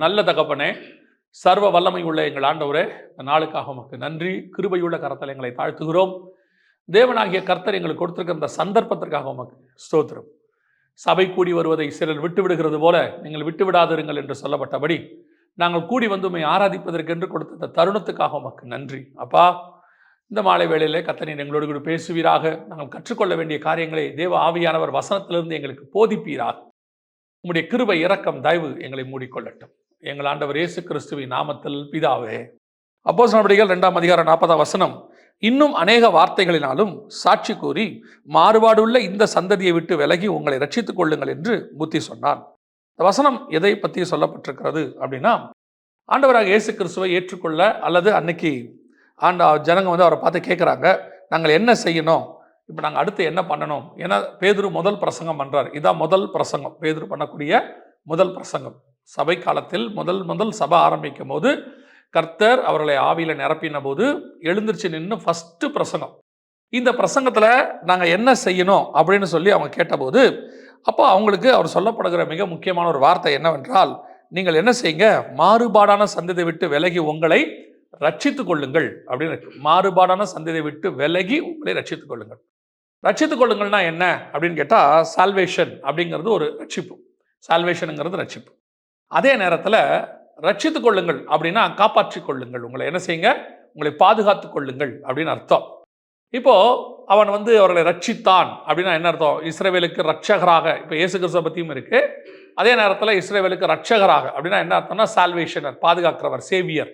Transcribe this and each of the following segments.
நல்ல தகப்பனே, சர்வ வல்லமை உள்ள எங்கள் ஆண்டவரே, இந்த நாளுக்காக உமக்கு நன்றி. கிருபையுள்ள கரத்தில் எங்களை தாழ்த்துகிறோம். தேவனாகிய கர்த்தர் எங்களுக்கு கொடுத்திருக்கிற இந்த சந்தர்ப்பத்திற்காக உமக்கு ஸ்தோத்திரம். சபை கூடி வருவதை சிலர் விட்டு விடுகிறது போல நீங்கள் விட்டு விடாதிருங்கள் என்று சொல்லப்பட்டபடி நாங்கள் கூடி வந்து உம்மை ஆராதிப்பதற்கென்று கொடுத்த இந்த தருணத்துக்காக உமக்கு நன்றி. அப்பா, இந்த மாலை வேளையிலே கர்த்தர் எங்களோடு கூட பேசுவீராக. நாங்கள் கற்றுக்கொள்ள வேண்டிய காரியங்களை தேவ ஆவியானவர் வசனத்திலிருந்து எங்களுக்கு போதிப்பீராக. உம்முடைய கிருபை, இரக்கம், தயவு எங்களை மூடிக்கொள்ளட்டும். எங்கள் ஆண்டவர் இயேசு கிறிஸ்துவின் நாமத்தில் பிதாவே. அப்போஸ்தலர் நடபடிகள் 2ஆம் அதிகாரம் 40ஆம் வசனம். இன்னும் அநேக வார்த்தைகளினாலும் சாட்சி கூறி மாறுபாடுள்ள இந்த சந்ததியை விட்டு விலகி உங்களை ரட்சித்துக் கொள்ளுங்கள் என்று புத்தி சொன்னான். இந்த வசனம் எதை பற்றி சொல்லப்பட்டிருக்கிறது அப்படின்னா, ஆண்டவராக இயேசு கிறிஸ்துவை ஏற்றுக்கொள்ள அல்லது அன்னைக்கு ஜனங்க வந்து அவரை பார்த்து கேட்குறாங்க, நாங்கள் என்ன செய்யணும், இப்போ நாங்கள் அடுத்து என்ன பண்ணணும்? ஏன்னா பேதுரு முதல் பிரசங்கம் பண்ணுறார். இதான் முதல் பிரசங்கம், பேதுரு பண்ணக்கூடிய முதல் பிரசங்கம். சபை காலத்தில் முதல் சபை ஆரம்பிக்கும் போது கர்த்தர் அவர்களை ஆவியில் நிரப்பின போது எழுந்திருச்சு நின்று ஃபஸ்ட்டு பிரசங்கம். இந்த பிரசங்கத்தில் நாங்கள் என்ன செய்யணும் அப்படின்னு சொல்லி அவங்க கேட்டபோது, அப்போ அவங்களுக்கு அவர் சொல்லப்படுகிற மிக முக்கியமான ஒரு வார்த்தை என்னவென்றால், நீங்கள் என்ன செய்யுங்க, மாறுபாடான சந்ததியை விட்டு விலகி உங்களை ரட்சித்துக் கொள்ளுங்கள் அப்படின்னு இருக்கு. மாறுபாடான சந்ததியை விட்டு விலகி உங்களை ரட்சித்துக் கொள்ளுங்கள். ரட்சித்துக் கொள்ளுங்கள்னா என்ன அப்படின்னு கேட்டால், சால்வேஷன் அப்படிங்கிறது ஒரு ரட்சிப்பு. சால்வேஷனுங்கிறது ரட்சிப்பு. அதே நேரத்தில் ரட்சித்துக் கொள்ளுங்கள் அப்படின்னா காப்பாற்றிக் கொள்ளுங்கள், உங்களை என்ன செய்யுங்க, உங்களை பாதுகாத்துக் கொள்ளுங்கள் அப்படின்னு அர்த்தம். இப்போ அவன் வந்து அவர்களை ரட்சித்தான் அப்படின்னா என்ன அர்த்தம்? இஸ்ரவேலுக்கு ரட்சகராக, இப்போ இயேசு கிறிஸ்துவை பற்றியும் இருக்கு. அதே நேரத்தில் இஸ்ரவேலுக்கு ரட்சகராக அப்படின்னா என்ன அர்த்தம்னா சால்வேஷனர், பாதுகாக்கிறவர், சேவியர்,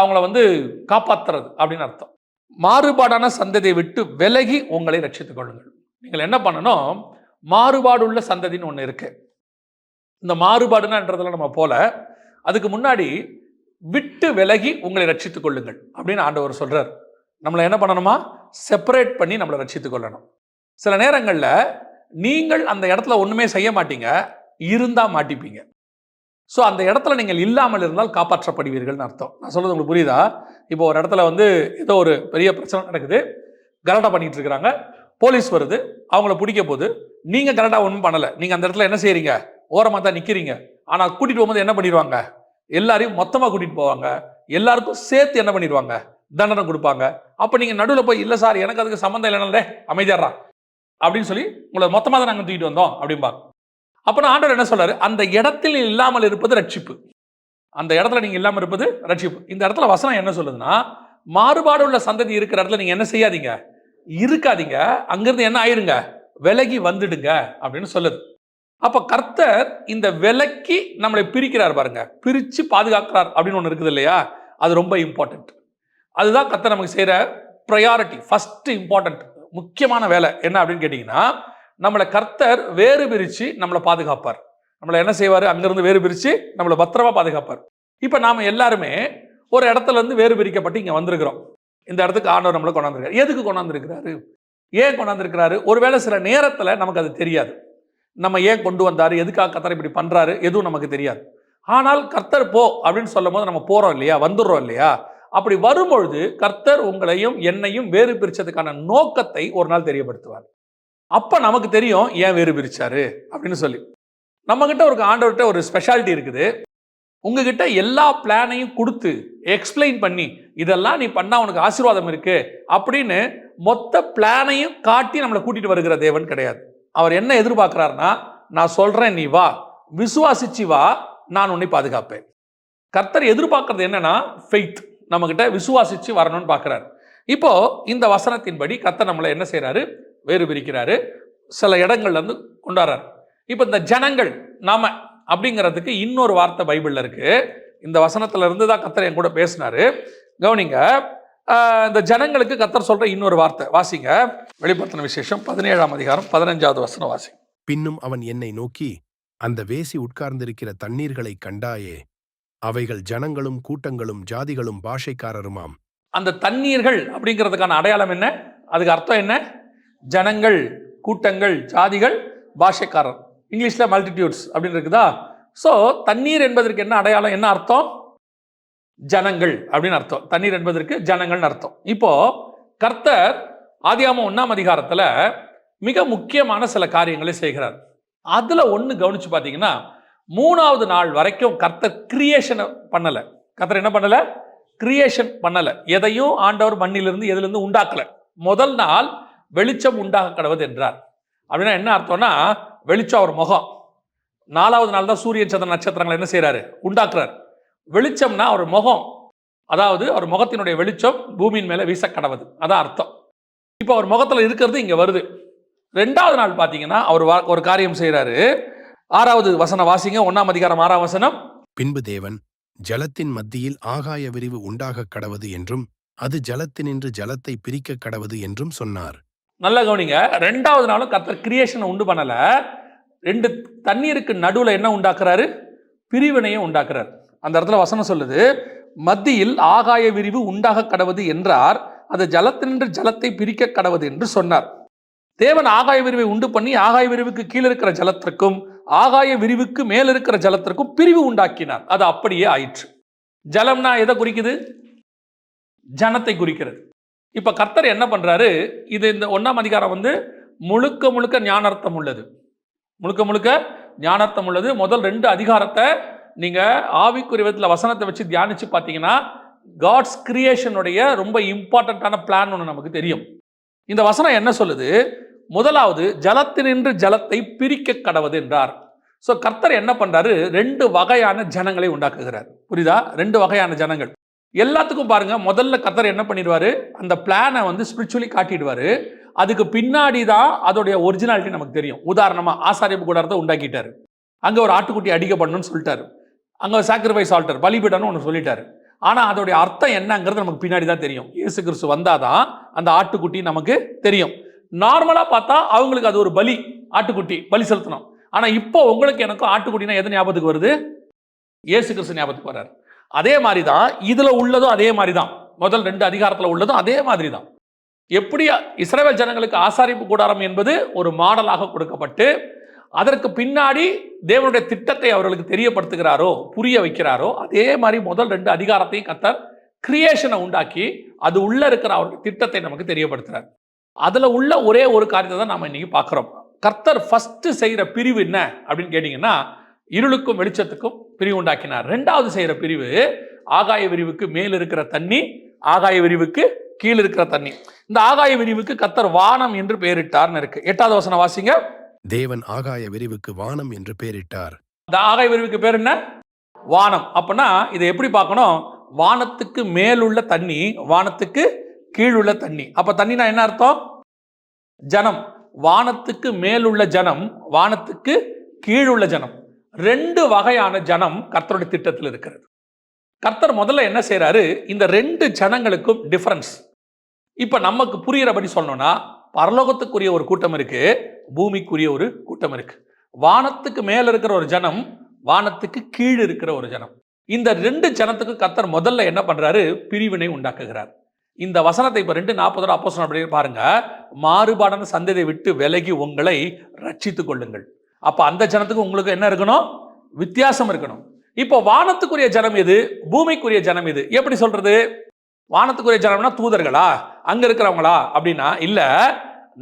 அவங்கள வந்து காப்பாற்றுறது அப்படின்னு அர்த்தம். மாறுபாடான சந்ததியை விட்டு விலகி உங்களை ரட்சித்துக் கொள்ளுங்கள். நீங்கள் என்ன பண்ணணும், மாறுபாடு உள்ள சந்ததின்னு ஒன்று இருக்கு. இந்த மாறுபாடுன்றதுல நம்ம போல அதுக்கு முன்னாடி விட்டு விலகி உங்களை ரட்சித்துக் கொள்ளுங்கள் அப்படின்னு ஆண்டவர் சொல்றார். நம்மளை என்ன பண்ணணுமா, செப்பரேட் பண்ணி நம்மளை ரட்சித்துக் கொள்ளணும். சில நேரங்களில் நீங்கள் அந்த இடத்துல ஒன்றுமே செய்ய மாட்டீங்க, இருந்தால் மாட்டிப்பீங்க. ஸோ அந்த இடத்துல நீங்கள் இல்லாமல் இருந்தால் காப்பாற்றப்படுவீர்கள்னு அர்த்தம். நான் சொல்கிறது உங்களுக்கு புரியுதா? இப்போ ஒரு இடத்துல வந்து ஏதோ ஒரு பெரிய பிரச்சனை நடக்குது, கலாட்டா பண்ணிட்டு இருக்கிறாங்க, போலீஸ் வருது, அவங்கள பிடிக்க போது நீங்கள் கலாட்டா ஒன்றும் பண்ணலை, நீங்கள் அந்த இடத்துல என்ன செய்கிறீங்க, ஓரமாக தான் நிற்கிறீங்க. ஆனால் கூட்டிகிட்டு போகும்போது என்ன பண்ணிடுவாங்க, எல்லாரையும் மொத்தமாக கூட்டிகிட்டு போவாங்க, எல்லாருக்கும் சேர்த்து என்ன பண்ணிடுவாங்க, தண்டனை கொடுப்பாங்க. அப்போ நீங்கள் நடுவில் போய், இல்லை சார் எனக்கு அதுக்கு சம்மந்தம் இல்லைனாலே அமைதியாரா அப்படின்னு சொல்லி உங்களை மொத்தமாக தான் நாங்கள் தூக்கிட்டு வந்தோம் அப்படிம்பாங்க. அப்போ ஆண்டவர் என்ன சொல்றாரு, அந்த இடத்தில் இல்லாமல் இருப்பது ரட்சிப்பு. அந்த இடத்துல நீங்க இல்லாமல் இருப்பது ரட்சிப்பு. இந்த இடத்துல வசனம் என்ன சொல்லுதுன்னா, மாறுபாடு உள்ள சந்ததி இருக்கிற இடத்துல நீங்க என்ன செய்யாதீங்க, இருக்காதீங்க, அங்கிருந்து என்ன ஆயிருங்க, விலகி வந்துடுங்க அப்படின்னு சொல்லுது. அப்ப கர்த்தர் இந்த விலக்கி நம்மளை பிரிக்கிறார் பாருங்க, பிரிச்சு பாதுகாக்கிறார் அப்படின்னு ஒன்று இருக்குது இல்லையா, அது ரொம்ப இம்பார்ட்டன்ட். அதுதான் கர்த்தர் நமக்கு செய்யற ப்ரையாரிட்டி, ஃபர்ஸ்ட் இம்பார்ட்டன்ட், முக்கியமான வேலை என்ன அப்படின்னு கேட்டீங்கன்னா, நம்மளை கர்த்தர் வேறு பிரித்து நம்மளை பாதுகாப்பார். நம்மளை என்ன செய்வார், அங்கிருந்து வேறு பிரித்து நம்மளை பத்திரமா பாதுகாப்பார். இப்போ நாம் எல்லாருமே ஒரு இடத்துல இருந்து வேறு பிரிக்கப்பட்டு இங்கே வந்திருக்கிறோம். இந்த இடத்துக்கு ஆண்டவர் நம்மளை கொண்டாந்துருக்காரு. எதுக்கு கொண்டாந்துருக்கிறாரு, ஏன் கொண்டாந்துருக்கிறாரு? ஒருவேளை சில நேரத்தில் நமக்கு அது தெரியாது, நம்ம ஏன் கொண்டு வந்தார், எதுக்காக கர்த்தர் இப்படி பண்ணுறாரு, எதுவும் நமக்கு தெரியாது. ஆனால் கர்த்தர் போ அப்படின்னு சொல்லும் போது நம்ம போகிறோம் இல்லையா, வந்துடுறோம் இல்லையா. அப்படி வரும்பொழுது கர்த்தர் உங்களையும் என்னையும் வேறு பிரிச்சதுக்கான நோக்கத்தை ஒரு நாள் தெரியப்படுத்துவார். அப்போ நமக்கு தெரியும் ஏன் வேறு பிரிச்சாரு அப்படின்னு சொல்லி. நம்மகிட்ட ஒரு ஆண்டவர்கிட்ட ஒரு ஸ்பெஷாலிட்டி இருக்குது. உங்ககிட்ட எல்லா பிளானையும் கொடுத்து எக்ஸ்பிளைன் பண்ணி, இதெல்லாம் நீ பண்ணா உனக்கு ஆசீர்வாதம் இருக்கு அப்படின்னு மொத்த பிளானையும் காட்டி நம்மளை கூட்டிட்டு வருகிற தேவன் கிடையாது. அவர் என்ன எதிர்பார்க்கிறாருன்னா, நான் சொல்றேன் நீ வா, விசுவாசிச்சு வா, நான் உன்னை பாதுகாப்பேன். கர்த்தர் எதிர்பார்க்கறது என்னன்னா ஃபெய்த், நம்ம கிட்ட விசுவாசிச்சு வரணும்னு பார்க்கிறார். இப்போ இந்த வசனத்தின்படி கர்த்தர் நம்மளை என்ன செய்யறாரு, வேறு பிரிக்கிறாரு, சில இடங்கள்ல இருந்து கொண்டாடுறாரு. இப்போ இந்த ஜனங்கள் நாம அப்படிங்கிறதுக்கு இன்னொரு வார்த்தை பைபிள்ல இருக்கு. இந்த வசனத்துல இருந்து தான் கர்த்தர் என் கூட பேசினாரு. கவனிங்க, இந்த ஜனங்களுக்கு கர்த்தர் சொல்ற இன்னொரு வார்த்தை வாசிங்க. வெளிப்படுத்தின விசேஷம் 17ஆம் அதிகாரம் 15வது வசனம் வாசிங்க. பின்னும் அவன் என்னை நோக்கி, அந்த வேசி உட்கார்ந்திருக்கிற தண்ணீர்களை கண்டாயே, அவைகள் ஜனங்களும் கூட்டங்களும் ஜாதிகளும் பாஷைக்காரருமாம். அந்த தண்ணீர்கள் அப்படிங்கிறதுக்கான அடையாளம் என்ன, அதுக்கு அர்த்தம் என்ன? ஜனங்கள், கூட்டங்கள், ஜாதிகள், பாஷைக்காரர். இங்கிலீஷ்ல மல்டிடியூட்ஸ் அப்படின்னு இருக்குதா. ஸோ தண்ணீர் என்பதற்கு என்ன அடையாளம், என்ன அர்த்தம்? ஜனங்கள் அப்படின்னு அர்த்தம். தண்ணீர் என்பதற்கு ஜனங்கள்னு அர்த்தம். இப்போ கர்த்தர் ஆதியாகமம் 1ஆம் அதிகாரத்தில் மிக முக்கியமான சில காரியங்களை செய்கிறார். அதில் ஒன்று கவனிச்சு பார்த்தீங்கன்னா, 3வது நாள் வரைக்கும் கர்த்தர் கிரியேஷன் பண்ணல. கர்த்தர் என்ன பண்ணல? கிரியேஷன் பண்ணல. எதையும் ஆண்டவர் மண்ணிலிருந்து எதிலிருந்து உண்டாக்கல. முதல் நாள் வெளிச்சம் உண்டாக கடவுது என்றார். அப்படின்னா என்ன அர்த்தம்னா, வெளிச்சம் அவர் முகம். 4வது நாள் தான் சூரியன் சந்திரன் நட்சத்திரங்களை என்ன செய்யறாரு? உண்டாக்குறார். வெளிச்சம்னா அவர் முகம், அதாவது அவர் முகத்தினுடைய வெளிச்சம் பூமியின் மேல வீச கடவுது, அதான் அர்த்தம். இப்போ அவர் முகத்துல இருக்கிறது இங்க வருது. 2வது நாள் பாத்தீங்கன்னா அவர் ஒரு காரியம் செய்யறாரு. 6வது வசனம் வாசிங்க. 1ஆம் அதிகாரம் 6ஆம் வசனம். பின்பு தேவன் ஜலத்தின் மத்தியில் ஆகாய விரிவு உண்டாகக் கடவது என்றும் அது ஜலத்தினின்று ஜலத்தை பிரிக்க கடவது என்றும் சொன்னார். நல்ல கவனிங்க. 2வது நாளும் கர்த்தர் கிரியேஷனை உண்டு பண்ணல. 2 தண்ணீருக்கு நடுவுல என்ன உண்டாக்குறாரு? பிரிவினையை உண்டாக்குறாரு. அந்த இடத்துல வசனம் சொல்லுது, மத்தியில் ஆகாய விரிவு உண்டாக கடவது என்றார், அது ஜலத்தினின்று ஜலத்தை பிரிக்க கடவது என்று சொன்னார். தேவன் ஆகாய விரிவை உண்டு பண்ணி ஆகாய விரிவுக்கு கீழே இருக்கிற ஜலத்திற்கும் ஆகாய விரிவுக்கு மேல் இருக்கிற ஜலத்திற்கும் பிரிவு உண்டாக்கினார். அது அப்படியே ஆயிற்று. ஜலம்னா எதை குறிக்குது? ஜனத்தை குறிக்கிறது. இப்ப கர்த்தர் என்ன பண்றாரு? இது இந்த 1ஆம் அதிகாரம் முழுக்க முழுக்க ஞானார்த்தம் உள்ளது. முழுக்க முழுக்க ஞானார்த்தம் உள்ளது. முதல் 2 அதிகாரத்தை நீங்க ஆவிக்குரிய விதத்தில் வசனத்தை வச்சு தியானிச்சு பார்த்தீங்கன்னா காட்ஸ் கிரியேஷனுடைய ரொம்ப இம்பார்ட்டன்டான பிளான் ஒன்று நமக்கு தெரியும். இந்த வசனம் என்ன சொல்லுது? முதலாவது ஜலத்தினின்று ஜலத்தை பிரிக்க கடவது என்றார். ஸோ கர்த்தர் என்ன பண்றாரு? 2 வகையான ஜனங்களை உண்டாக்குகிறார். புரியுதா? 2 வகையான ஜனங்கள். எல்லாத்துக்கும் பாருங்க, முதல்ல கர்த்தர் என்ன பண்ணிடுவாரு? அந்த பிளானை ஸ்பிரிச்சுவலி காட்டிடுவாரு. அதுக்கு பின்னாடி தான் அதோடைய ஒரிஜினாலிட்டி நமக்கு தெரியும். உதாரணமா ஆசாரியப்பு கூடாரத்தை உண்டாக்கிட்டாரு. அங்க ஒரு ஆட்டுக்குட்டி அடிக்கப்படணும்னு சொல்லிட்டாரு. அங்க ஒரு சாக்ரிஃபைஸ் ஆல்டர், பலிபீடம்னு ஒன்று சொல்லிட்டாரு. ஆனா அதோடைய அர்த்தம் என்னங்கிறது நமக்கு பின்னாடி தான் தெரியும். இயேசு கிறிஸ்து வந்தாதான் அந்த ஆட்டுக்குட்டி நமக்கு தெரியும். நார்மலா பார்த்தா அவங்களுக்கு அது ஒரு பலி, ஆட்டுக்குட்டி பலி செலுத்தணும். ஆனா இப்போ உங்களுக்கு எனக்கும் ஆட்டுக்குட்டினா எது ஞாபகத்துக்கு வருது? இயேசு கிறிஸ்து ஞாபகத்துக்கு வர்றாரு. அதே மாதிரி தான் இதுல உள்ளதும் அதே மாதிரி தான். முதல் 2 அதிகாரத்துல உள்ளதும் அதே மாதிரி தான். எப்படி இஸ்ரவேல் ஜனங்களுக்கு ஆசாரிப்பு கூடாரம் என்பது ஒரு மாடலாக கொடுக்கப்பட்டு அதற்கு பின்னாடி தேவனுடைய திட்டத்தை அவர்களுக்கு தெரியப்படுத்துகிறாரோ, புரிய வைக்கிறாரோ, அதே மாதிரி முதல் 2 அதிகாரத்தையும் கர்த்தர் கிரியேஷனை உண்டாக்கி அது உள்ள இருக்கிற அவருடைய திட்டத்தை நமக்கு தெரியப்படுத்துறார். அதுல உள்ள ஒரே ஒரு காரியத்தை தான் நாம இன்னைக்கு பார்க்கிறோம். கர்த்தர் ஃபர்ஸ்ட் செய்யற பிரிவு என்ன அப்படின்னு கேட்டீங்கன்னா, இருளுக்கும் வெளிச்சத்துக்கும் பிரிவு உண்டாக்கினார். 2வது செய்யற பிரிவு ஆகாய விரிவுக்கு மேல் இருக்கிற தண்ணி, ஆகாய விரிவுக்கு கீழ் இருக்கிற தண்ணி. இந்த ஆகாய விரிவுக்கு கர்த்தர் வானம் என்று பெயரிட்டார்னு இருக்கு. 8வது வசனம் வாசிங்க. தேவன் ஆகாய விரிவுக்கு வானம் என்று பெயரிட்டார். இந்த ஆகாய விரிவுக்கு பேர் என்ன? வானம். அப்பனா இதை எப்படி பார்க்கணும்? வானத்துக்கு மேலுள்ள தண்ணி, வானத்துக்கு கீழுள்ள தண்ணி. அப்ப தண்ணினா என்ன அர்த்தம்? ஜனம். வானத்துக்கு மேலுள்ள ஜனம், வானத்துக்கு கீழுள்ள ஜனம். 2 வகையான ஜனம் கர்த்தருடைய திட்டத்தில் இருக்கிறது. கர்த்தர் முதல்ல என்ன செய்யறாரு? இந்த 2 ஜனங்களுக்கும் டிஃபரன்ஸ் இப்ப நமக்கு புரிகிறபடி சொல்லணும்னா, பரலோகத்துக்குரிய ஒரு கூட்டம் இருக்கு, பூமிக்குரிய ஒரு கூட்டம் இருக்கு. வானத்துக்கு மேல இருக்கிற ஒரு ஜனம், வானத்துக்கு கீழ் இருக்கிற ஒரு ஜனம். இந்த 2 ஜனத்துக்கு கர்த்தர் முதல்ல என்ன பண்றாரு? பிரிவினை உண்டாக்குகிறார். இந்த வசனத்தை இப்ப 2:40 அப்போஸ்தலர் பாருங்க. மாறுபாடான சந்ததியை விட்டு விலகி உங்களை ரட்சித்துக் கொள்ளுங்கள். அப்ப அந்த ஜனத்துக்கு உங்களுக்கு என்ன இருக்கணும்? வித்தியாசம் இருக்கணும். இப்போ வானத்துக்குரிய ஜனம் எது, பூமிக்குரிய ஜனம் எது? எப்படி சொல்றது? வானத்துக்குரிய ஜனம்னா தூதர்களா, அங்க இருக்கிறவங்களா அப்படின்னா இல்ல.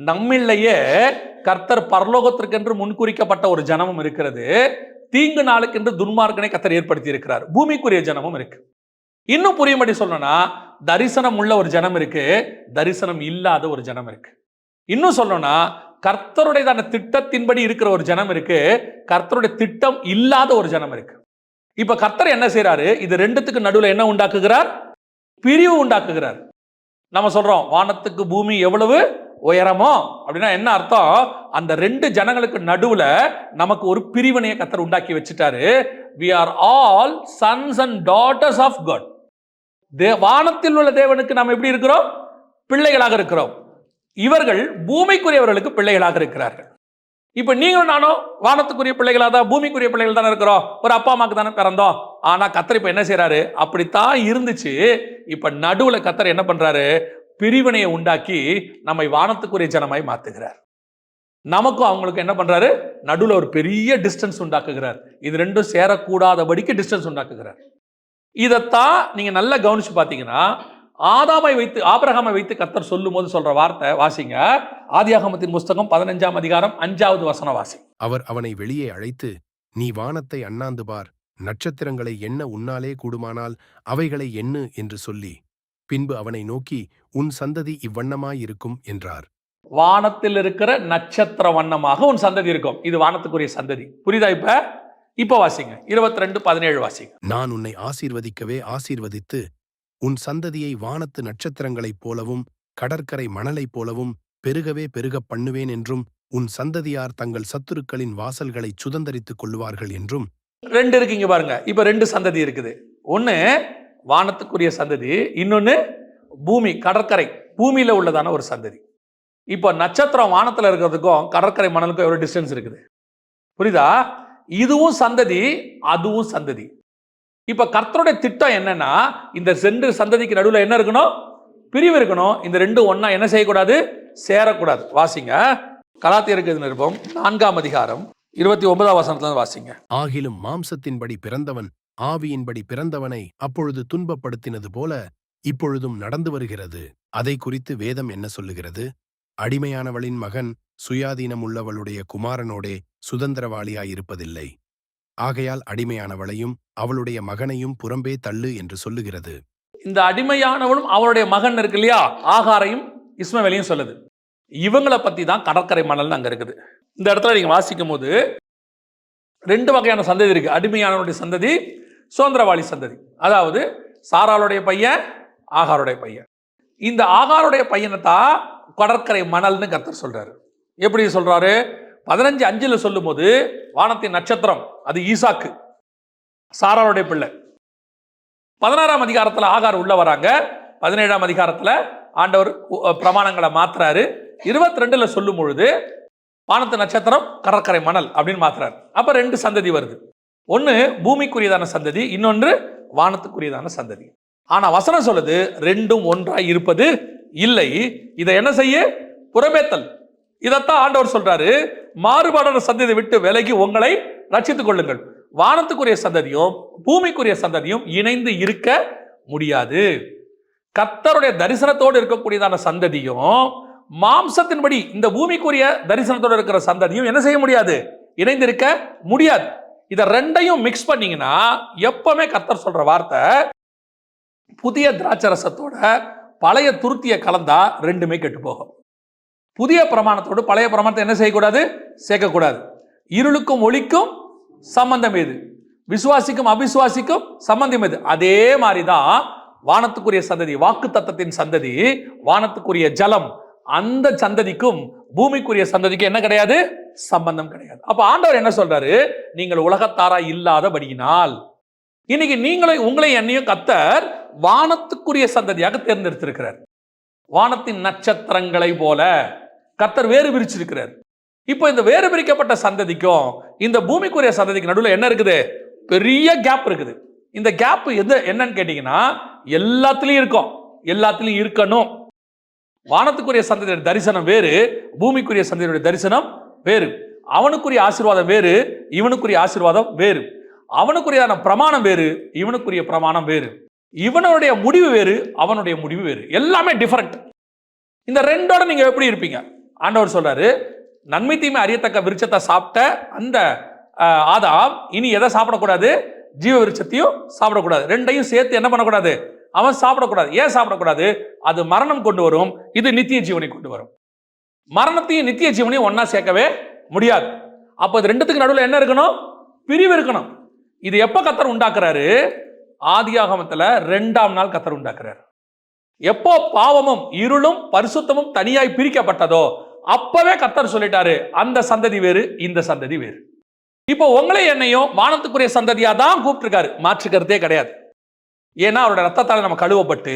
நம்மிலேயே கர்த்தர் பரலோகத்திற்கென்று முன்குறிக்கப்பட்ட ஒரு ஜனமும் இருக்கிறது. தீங்கு நாளுக்கென்று துன்மார்க்கனை கர்த்தர் ஏற்படுத்தி இருக்கிறார். பூமிக்குரிய ஜனமும் இருக்கு. இன்னும் புரியும்படி சொல்லணும்னா, தரிசனம் உள்ள ஒரு ஜனம் இருக்கு, தரிசனம் இல்லாத ஒரு ஜனம் இருக்கு. இன்னும் சொல்லணும்னா, கர்த்தருடைய திட்டத்தின்படி இருக்கிற ஒரு ஜனம் இருக்கு, கர்த்தருடைய திட்டம் இல்லாத ஒரு ஜனம் இருக்கு. இப்ப கர்த்தர் என்ன செய்யறாரு? இது 2த்துக்கு நடுவில் என்ன உண்டாக்குகிறார்? பிரிவு உண்டாக்குகிறார். நம்ம சொல்றோம் வானத்துக்கு பூமி எவ்வளவு உயரமோ அப்படின்னா என்ன அர்த்தம்? அந்த 2 ஜனங்களுக்கு நடுவுல நமக்கு ஒரு பிரிவினையை கர்த்தர் உண்டாக்கி வச்சுட்டாரு. We are all sons and daughters of God. வானத்தில் உள்ள தேவனுக்கு நாம் எப்படி இருக்கிறோம்? பிள்ளைகளாக இருக்கிறோம். இவர்கள் பூமிக்குரியவர்களுக்கு பிள்ளைகளாக இருக்கிறார்கள். இப்ப நீங்களும் நானும் வானத்துக்குரிய பிள்ளைகளாக தான், பூமிக்குரிய பிள்ளைகள் தானே இருக்கிறோம். ஒரு அப்பா அம்மாக்கு தானே பிறந்தோம். ஆனா கர்த்தர் இப்ப என்ன செய்யறாரு? அப்படித்தான் இருந்துச்சு. இப்ப நடுவுல கர்த்தர் என்ன பண்றாரு? பிரிவினையை உண்டாக்கி நம்மை வானத்துக்குரிய ஜனமாய் மாத்துகிறார். நமக்கும் அவங்களுக்கு என்ன பண்றாரு? நடுவுல ஒரு பெரிய டிஸ்டன்ஸ் உண்டாக்குகிறார். இது 2 சேரக்கூடாதபடிக்கு டிஸ்டன்ஸ் உண்டாக்குகிறார். இதைத்தான் நீங்க நல்லா கவனிச்சு பாத்தீங்கன்னா, ஆதாமை வைத்து ஆபிரகாமை வைத்து கர்த்தர் சொல்லும் போது சொல்ற வார்த்தை வாசிங்க. ஆதியாகமத்தின் புஸ்தகம் 15ஆம் அதிகாரம் 5வது வசனம் வாசி. அவர் அவனை வெளியே அழைத்து நீ வானத்தை அண்ணாந்து பார், நட்சத்திரங்களை எண்ண உன்னாலே கூடுமானால் அவைகளை எண்ணு என்று சொல்லி, பின்பு அவனை நோக்கி, உன் சந்ததி இவ்வண்ணமாயிருக்கும் என்றார். வானத்தில் இருக்கிற நட்சத்திர வண்ணமாக உன் சந்ததி இருக்கும். இது வானத்துக்குரிய சந்ததி. புரியுதா? இப்ப வாசிங்க 22:17 வாசிங்க. நான் உன்னை ஆசீர்வதிக்கவே ஆசீர்வதித்து உன் சந்ததியை வானத்து நட்சத்திரங்களைப் போலவும் கடற்கரை மணலைப் போலவும் பெருகவே பெருகப் பண்ணுவேன் என்றும் உன் சந்ததியார் தங்கள் சத்துருக்களின் வாசல்களைச் சுதந்தரித்துக் கொள்வார்கள் என்றும். 2 இருக்குங்க பாருங்க. இப்ப 2 சந்ததி இருக்குது. ஒன்னு வானத்துக்குரிய சந்ததி, இன்னொன்னு பூமி கடற்கரை பூமியில உள்ளதான ஒரு சந்ததி. இப்போ நட்சத்திரம் வானத்துல இருக்கிறதுக்கும் கடற்கரை மணலுக்கும் எவ்வளவு டிஸ்டன்ஸ் இருக்குது? புரியுதா? இதுவும் சந்ததி, அதுவும் சந்ததி. இப்ப கர்த்தருடைய திட்டம் என்னன்னா, இந்த 2 சந்ததிக்கு நடுவில் என்ன இருக்கணும்? பிரிவு இருக்கணும். இந்த 2 ஒண்ணா என்ன செய்யக்கூடாது? சேரக்கூடாது. வாசிங்க கலாத்தியருக்கு நிருபம் 4ஆம் அதிகாரம் 29ஆம் வசனத்துல வாசிங்க. ஆகிலும் மாம்சத்தின்படி பிறந்தவன் ஆவியின்படி பிறந்தவனை அப்பொழுது துன்பப்படுத்தினது போல இப்பொழுதும் நடந்து வருகிறது. அதை குறித்து வேதம் என்ன சொல்லுகிறது? அடிமையானவளின் மகன் சுயாதீனம் உள்ளவளுடைய குமாரனோடே சுதந்திரவாளியாயிருப்பதில்லை. ஆகையால் அடிமையானவளையும் அவளுடைய மகனையும் புறம்பே தள்ளு என்று சொல்லுகிறது. இந்த அடிமையானவளும் அவருடைய மகன் இருக்கு இல்லையா, ஆகாரையும் இஸ்மவேலையும் சொல்லுது. இவங்களை பத்தி தான் கடற்கரை மணல் அங்க இருக்குது. இந்த இடத்துல நீங்க வாசிக்கும் போது 2 வகையான சந்ததி இருக்கு. அடிமையானவருடைய சந்ததி, சுதந்திரவாளி சந்ததி. அதாவது சாராளுடைய பையன், ஆகாருடைய பையன். இந்த ஆகாருடைய பையனை தான் கடற்கரை மணல்னு கர்த்தர் சொல்றாரு. எப்படி சொல்றாரு? 15:5 சொல்லும் போது வானத்தின் நட்சத்திரம் அது ஈசாக்கு, சாராளுடைய பிள்ளை. 16ஆம் அதிகாரத்துல ஆகார் உள்ள வராங்க. 17ஆம் அதிகாரத்துல ஆண்டவர் பிரமாணங்களை மாத்துறாரு. 22 சொல்லும் பொழுது வானத்து நட்சத்திரம் கடற்கரை மணல் அப்படின்னு மாத்துறாரு. அப்ப 2 சந்ததி வருது. ஒன்னு பூமிக்குரியதான சந்ததி, இன்னொன்று வானத்துக்குரியதான சந்ததி. ஆனா வசனம் சொல்லுது 2ம் ஒன்றாய் இருப்பது இல்லை. இதை என்ன செய்ய? புறம்பேத்தல். இதைத்தான் ஆண்டவர் சொல்றாரு, மாறுபாடான சந்ததியை விட்டு விலகி உங்களை ரட்சித்துக் கொள்ளுங்கள். வானத்துக்குரிய சந்ததியும் பூமிக்குரிய சந்ததியும் இணைந்து இருக்க முடியாது. கர்த்தருடைய தரிசனத்தோடு இருக்கக்கூடியதான சந்ததியும் மாம்சத்தின்படி இந்த பூமிக்குரிய தரிசனத்தோடு இருக்கிற சந்ததியும் என்ன செய்ய முடியாது? இணைந்து இருக்க முடியாது. இதை 2ஐயும் மிக்ஸ் பண்ணீங்கன்னா எப்பவுமே கர்த்தர் சொல்ற வார்த்தை, புதிய திராட்சரசத்தோட பழைய துருத்திய கலந்தா 2மே கெட்டு போகும். புதிய பிரமாணத்தோடு பழைய பிரமாணத்தை என்ன செய்யக்கூடாது? சேர்க்கக்கூடாது. இருளுக்கும் ஒளிக்கும் சம்பந்தம் எது? விசுவாசிக்கும் அவிசுவாசிக்கும் சம்பந்தம் எது? அதே மாதிரிதான் வானத்துக்குரிய சந்ததி, வாக்கு தத்தத்தின் சந்ததி, வானத்துக்குரிய ஜலம், அந்த சந்ததிக்கும் பூமிக்குரிய சந்ததிக்கும் என்ன கிடையாது? சம்பந்தம் கிடையாது. அப்ப ஆண்டவர் என்ன சொல்றாரு? நீங்கள் உலகத்தாரா இல்லாதபடியினால் இன்னைக்கு நீங்களும் உங்களை என்னையும் கர்த்தர் வானத்துக்குரிய சந்ததியாக தேர்ந்தெடுத்திருக்கிறார். வானத்தின் நட்சத்திரங்களை போல கர்த்தர் வேறு பிரிச்சிருக்கிறார். இப்போ இந்த வேறு பிரிக்கப்பட்ட சந்ததிக்கும் இந்த பூமிக்குரிய சந்ததிக்கு நடுவில் என்ன இருக்குது? பெரிய கேப் இருக்குது. இந்த கேப் என்னன்னு கேட்டீங்கன்னா, எல்லாத்துலயும் இருக்கும், எல்லாத்துலயும் இருக்கணும். வானத்துக்குரிய சந்ததியோட தரிசனம் வேறு, பூமிக்குரிய சந்ததியோட தரிசனம் வேறு. அவனுக்குரிய ஆசீர்வாதம் வேறு, இவனுக்குரிய ஆசீர்வாதம் வேறு. அவனுக்குரியதான பிரமாணம் வேறு, இவனுக்குரிய பிரமாணம் வேறு. இவனுடைய முடிவு வேறு, அவனுடைய முடிவு வேறு. எல்லாமே டிஃபரெண்ட். இந்த 2ஓட நீங்க எப்படி இருப்பீங்க? ஆண்டவர் சொல்றாரு, நன்மை தீமை அறியத்தக்க விருட்சத்தை சாப்பிட்ட அந்த ஆதாம் இனி எதை சாப்பிடக்கூடாது? ஜீவ விருட்சத்தையும் சாப்பிடக்கூடாது. 2ஐயும் சேர்த்து என்ன பண்ணக்கூடாது? அவன் சாப்பிடக்கூடாது. ஏன் சாப்பிடக்கூடாது? அது மரணம் கொண்டு வரும், இது நித்திய ஜீவனை கொண்டு வரும். மரணத்தையும் நித்திய ஜீவனையும் ஒன்னா சேர்க்கவே முடியாது. அப்ப இது 2த்துக்கு நடுவில் என்ன இருக்கணும்? பிரிவு இருக்கணும். இது எப்ப கர்த்தர் உண்டாக்குறாரு? ஆதியாகமத்துல 2ஆம் நாள் கர்த்தர் உண்டாக்குறாரு. எப்போ பாவமும் இருளும் பரிசுத்தமும் தனியாய் பிரிக்கப்பட்டதோ அப்பவே கர்த்தர் சொல்லிட்டாரு, அந்த சந்ததி வேறு, இந்த சந்ததி வேறு. இப்போ உங்களை என்னையும் வானத்துக்குரிய சந்ததியா தான் கூப்பிட்டுருக்காரு, மாற்றுக்கிறதே கிடையாது. ஏன்னா அவரோட ரத்தத்தால் நம்ம கழுவப்பட்டு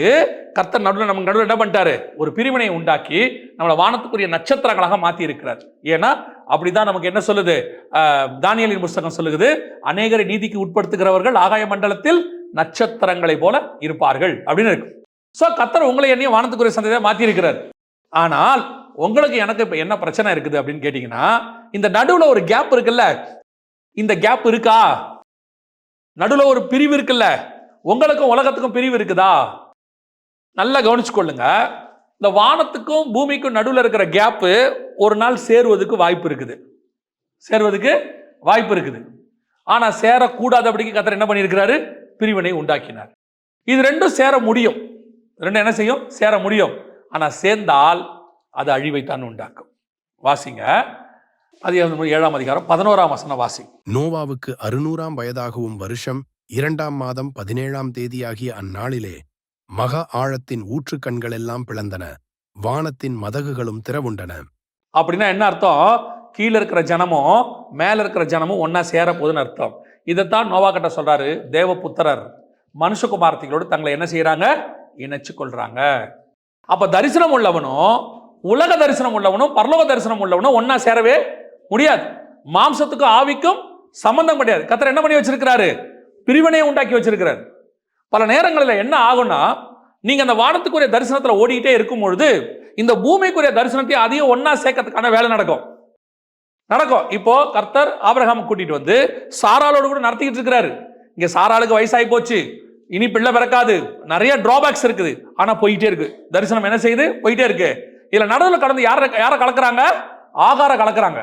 கர்த்தர் நடுவில் நமக்கு நடுவில் என்ன பண்ணிட்டாரு? ஒரு பிரிவினை உண்டாக்கி நம்மளை வானத்துக்குரிய நட்சத்திரங்களாக மாற்றி இருக்கிறார். ஏன்னா அப்படிதான் நமக்கு என்ன சொல்லுது? தானியேலின் புஸ்தகம் சொல்லுது, அநேகரை நீதிக்கு உட்படுத்துகிறவர்கள் ஆகாய மண்டலத்தில் நட்சத்திரங்களை போல இருப்பார்கள் அப்படின்னு இருக்கு. சோ கர்த்தர் உங்களை என்னையும் வானத்துக்குரிய சந்ததியா மாற்றி இருக்கிறார். ஆனால் உங்களுக்கு எனக்கு இப்ப என்ன பிரச்சனை இருக்குது அப்படின்னு கேட்டீங்கன்னா, இந்த நடுவுல ஒரு கேப் இருக்குல்ல, இந்த கேப் இருக்கா? நடுவுல ஒரு பிரிவு இருக்குல்ல, உங்களுக்கும் உலகத்துக்கும் பிரிவு இருக்குதா? நல்லா கவனிச்சுக்கொள்ளுங்க. இந்த வானத்துக்கும் பூமிக்கும் நடுவில் இருக்கிற கேப்பு ஒரு நாள் சேருவதற்கு வாய்ப்பு இருக்குது. சேருவதற்கு வாய்ப்பு இருக்குது. ஆனா சேரக்கூடாதபடிக்கு கர்த்தர் என்ன பண்ணியிருக்கிறாரு? பிரிவினை உண்டாக்கினார். இது ரெண்டும் சேர முடியும், ரெண்டும் என்ன செய்யும்? சேர முடியும். ஆனா சேர்ந்தால் அது அழிவைத்தான் உண்டாக்கும். வாசிங்க, அது 7ஆம் அதிகாரம் 11ஆம் வசனம் வாசி. நோவாவுக்கு 600ஆம் வயதாகவும் வருஷம் 2ஆம் மாதம் 17ஆம் தேதியாகிய அந்நாளிலே மகா ஆழத்தின் ஊற்றுக்கண்களெல்லாம் பிளந்தன, வானத்தின் மதகுகளும் திறவுண்டன. அப்படின்னா என்ன அர்த்தம்? கீழே இருக்கிற ஜனமும் மேல இருக்கிற ஜனமும் ஒன்னா சேர போதுன்னு அர்த்தம். இதைத்தான் நோவா கிட்ட சொல்றாரு, தேவபுத்திரர் மனுஷகுமாரத்திகளோடு தங்களை என்ன செய்யறாங்க? இணைச்சு கொள்றாங்க. அப்ப தரிசனம் உள்ளவனும் உலக தரிசனம் உள்ளவனும் பரலோக தரிசனம் உள்ளவனும் ஒன்னா சேரவே முடியாது. மாம்சத்துக்கும் ஆவிக்கும் சம்பந்தம் கிடையாது. கர்த்தர் என்ன பண்ணி வச்சிருக்கிறாரு? பிரிவினையை உண்டாக்கி வச்சிருக்கிறார். பல நேரங்களில் என்ன ஆகும்னா, நீங்க அந்த வானத்துக்குரிய தரிசனத்தில் ஓடிக்கிட்டே இருக்கும் பொழுது இந்த பூமிக்குரிய தரிசனத்தை அதையும் ஒன்னா சேர்க்கறதுக்கான வேலை நடக்கும். இப்போ கர்த்தர் ஆபிரகாம் கூட்டிட்டு வந்து சாராளோடு கூட நடத்திக்கிட்டு இருக்கிறாரு. இங்க சாராளுக்கு வயசாகி போச்சு, இனி பிள்ளை பிறக்காது, நிறைய டிராபேக்ஸ் இருக்குது. ஆனா போயிட்டே இருக்கு, தரிசனம் என்ன செய்யுது? போயிட்டே இருக்கு. இதுல நடுவில் கடந்து யாரை கலக்குறாங்க? ஆகார கலக்குறாங்க.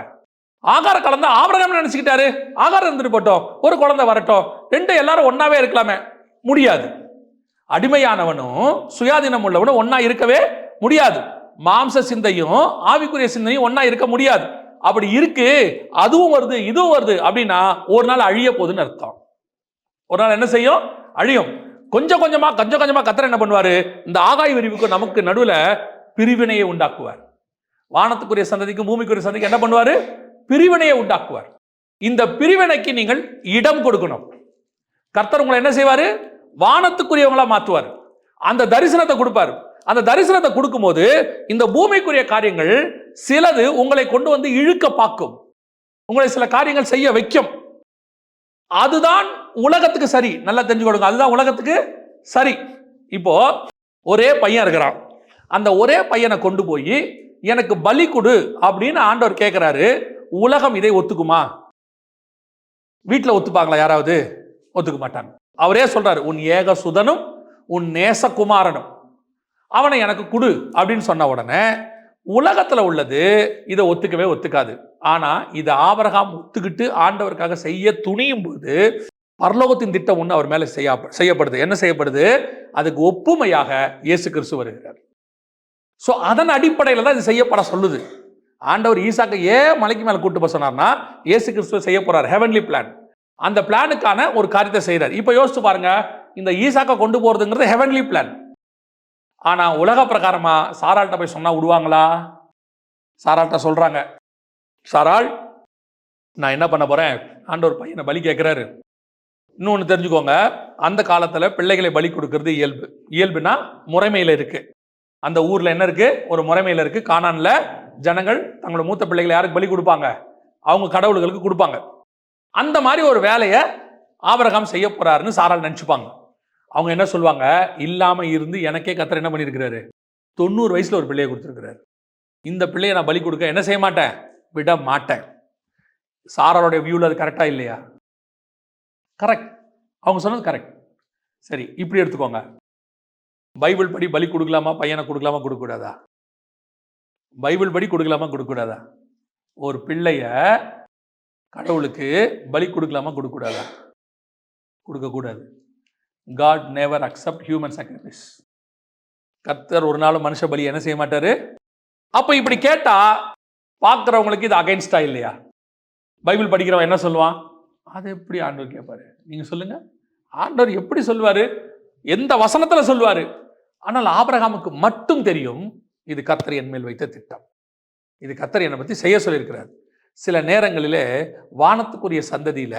ஆகார கலந்து ஆபிரகாம் நினைச்சுக்கிட்டாரு, ஆகாரம் இருந்துட்டு போட்டோம், ஒரு குழந்தை வரட்டும், ரெண்டு எல்லாரும் ஒன்னாவே இருக்கலாமே. முடியாது. அடிமையானவனும் சுயாதீனம் உள்ளவனும் ஒன்னா இருக்கவே முடியாது. மாம்ச சிந்தையும் ஆவிக்குரிய சிந்தையும் ஒன்னா இருக்க முடியாது. அப்படி இருக்கு, அதுவும் வருது இதுவும் வருது அப்படின்னா ஒரு நாள் அழிய போகுதுன்னு அர்த்தம். ஒரு நாள் என்ன செய்யும்? அழியும். கொஞ்சம் கொஞ்சமா கர்த்தர் என்ன பண்ணுவாரு? இந்த ஆகாய விரிவுக்கு நமக்கு நடுவில் பிரிவினையை உண்டாக்குவார். வானத்துக்குரிய சந்ததிக்கும் பூமிக்குரிய சந்ததிக்கும் என்ன பண்ணுவாரு? பிரிவினையை உண்டாக்குவார். இந்த பிரிவினைக்கு நீங்கள் இடம் கொடுக்கணும். கர்த்தர் உங்களை என்ன செய்வாரு? வானத்துக்குரியவங்களா மாற்றுவார். அந்த தரிசனத்தை கொடுப்பார். அந்த தரிசனத்தை கொடுக்கும் போது இந்த பூமிக்குரிய காரியங்கள் சிலது உங்களை கொண்டு வந்து இழுக்க பார்க்கும், உங்களை சில காரியங்கள் செய்ய வைக்கும். அதுதான் உலகத்துக்கு சரி. நல்லா தெரிஞ்சு கொடுங்க, அதுதான் உலகத்துக்கு சரி. இப்போ ஒரே பையன் இருக்கிறான், அந்த ஒரே பையனை கொண்டு போய் எனக்கு பலி கொடு அப்படின்னு ஆண்டவர் கேட்கிறாரு. உலகம் இதை ஒத்துக்குமா? வீட்டில் ஒத்துப்பாங்களா? யாராவது ஒத்துக்க மாட்டாங்க. அவரே சொல்றாரு, உன் ஏக சுதனும் உன் நேசகுமாரனும் அவனை எனக்கு கொடு அப்படின்னு சொன்ன உடனே உலகத்துல உள்ளது இதை ஒத்துக்கவே ஒத்துக்காது. ஆனா இதை ஆபிரகாம் ஒத்துக்கிட்டு ஆண்டவருக்காக செய்ய துணியும் போது பரலோகத்தின் திட்டம் ஒன்று அவர் மேல செய்யப்படுது. என்ன செய்யப்படுது? அதுக்கு ஒப்புமையாக இயேசு கிறிஸ்து வருகிறார். ஸோ அதன் அடிப்படையில் தான் இது செய்யப்பட சொல்லுது. ஆண்டவர் ஈசாக்கை ஏன் மலைக்கு மேலே கூட்டு போக சொன்னார்னா, இயேசு கிறிஸ்துவ செய்ய போறார். Heavenly plan. அந்த பிளானுக்கான ஒரு காரியத்தை செய்யறார். இப்போ யோசிச்சு பாருங்க, இந்த ஈசாக்கை கொண்டு போறதுங்கிறது ஹெவன்லி பிளான். ஆனா உலக பிரகாரமா சாராள்கிட்ட போய் சொன்னா விடுவாங்களா? சாராள்கிட்ட சொல்றாங்க, சாராள் நான் என்ன பண்ண போறேன்? ஆண்டவர் பையனை பலி கேட்கிறாரு. இன்னொன்று தெரிஞ்சுக்கோங்க, அந்த காலத்துல பிள்ளைகளை பலி கொடுக்கறது இயல்பு. இயல்புனா முறைமையில இருக்கு. அந்த ஊர்ல என்ன இருக்கு? ஒரு முறைமையில இருக்கு. கானான்ல ஜனங்கள் தங்களோட மூத்த பிள்ளைகளை யாருக்கு பலி கொடுப்பாங்க? அவங்க கடவுள்களுக்கு கொடுப்பாங்க. அந்த மாதிரி ஒரு வேலையை ஆபிரகாம் செய்ய போறாருன்னு சாராள் நினைச்சுப்பாங்க. அவங்க என்ன சொல்லுவாங்க? இல்லாம இருந்து எனக்கே கர்த்தர் என்ன பண்ணியிருக்கிறாரு? 90 வயசுல ஒரு பிள்ளையை கொடுத்துருக்கிறாரு. இந்த பிள்ளையை நான் பலி கொடுக்க என்ன செய்ய மாட்டேன்? விட மாட்டேன். சாராளுடைய வியூல அது கரெக்டா இல்லையா? கரெக்ட். அவங்க சொன்னது கரெக்ட். சரி, இப்படி எடுத்துக்கோங்க. பைபிள் படி பலி கொடுக்கலாமா? பையனை கொடுக்கலாமா? கொடுக்கக்கூடாதா? பைபிள் படி கொடுக்கலாமா? கொடுக்கக்கூடாதா? ஒரு பிள்ளைய கடவுளுக்கு பலி கொடுக்கலாமா? கொடுக்கக்கூடாதா? கொடுக்கக்கூடாது. God never accept human sacrifice. கர்த்தர் ஒரு நாள் மனுஷ பலி என்ன செய்ய மாட்டாரு. அப்ப இப்படி கேட்டா பார்க்கிறவங்களுக்கு இது அகைன்ஸ்டா இல்லையா? பைபிள் படிக்கிறவன் என்ன சொல்லுவான்? அது எப்படி ஆண்டவர் கேட்பாரு? நீங்க சொல்லுங்க. ஆண்டவர் எப்படி சொல்லுவாரு? எந்த வசனத்துல சொல்லுவாரு? ஆனால் ஆபிரகாமுக்கு மட்டும் தெரியும், இது கர்த்தர் என் மேல் வைத்த திட்டம், இது கர்த்தர் என்னை பத்தி செய்ய சொல்லியிருக்கிறார். சில நேரங்களிலே வானத்துக்குரிய சந்ததியில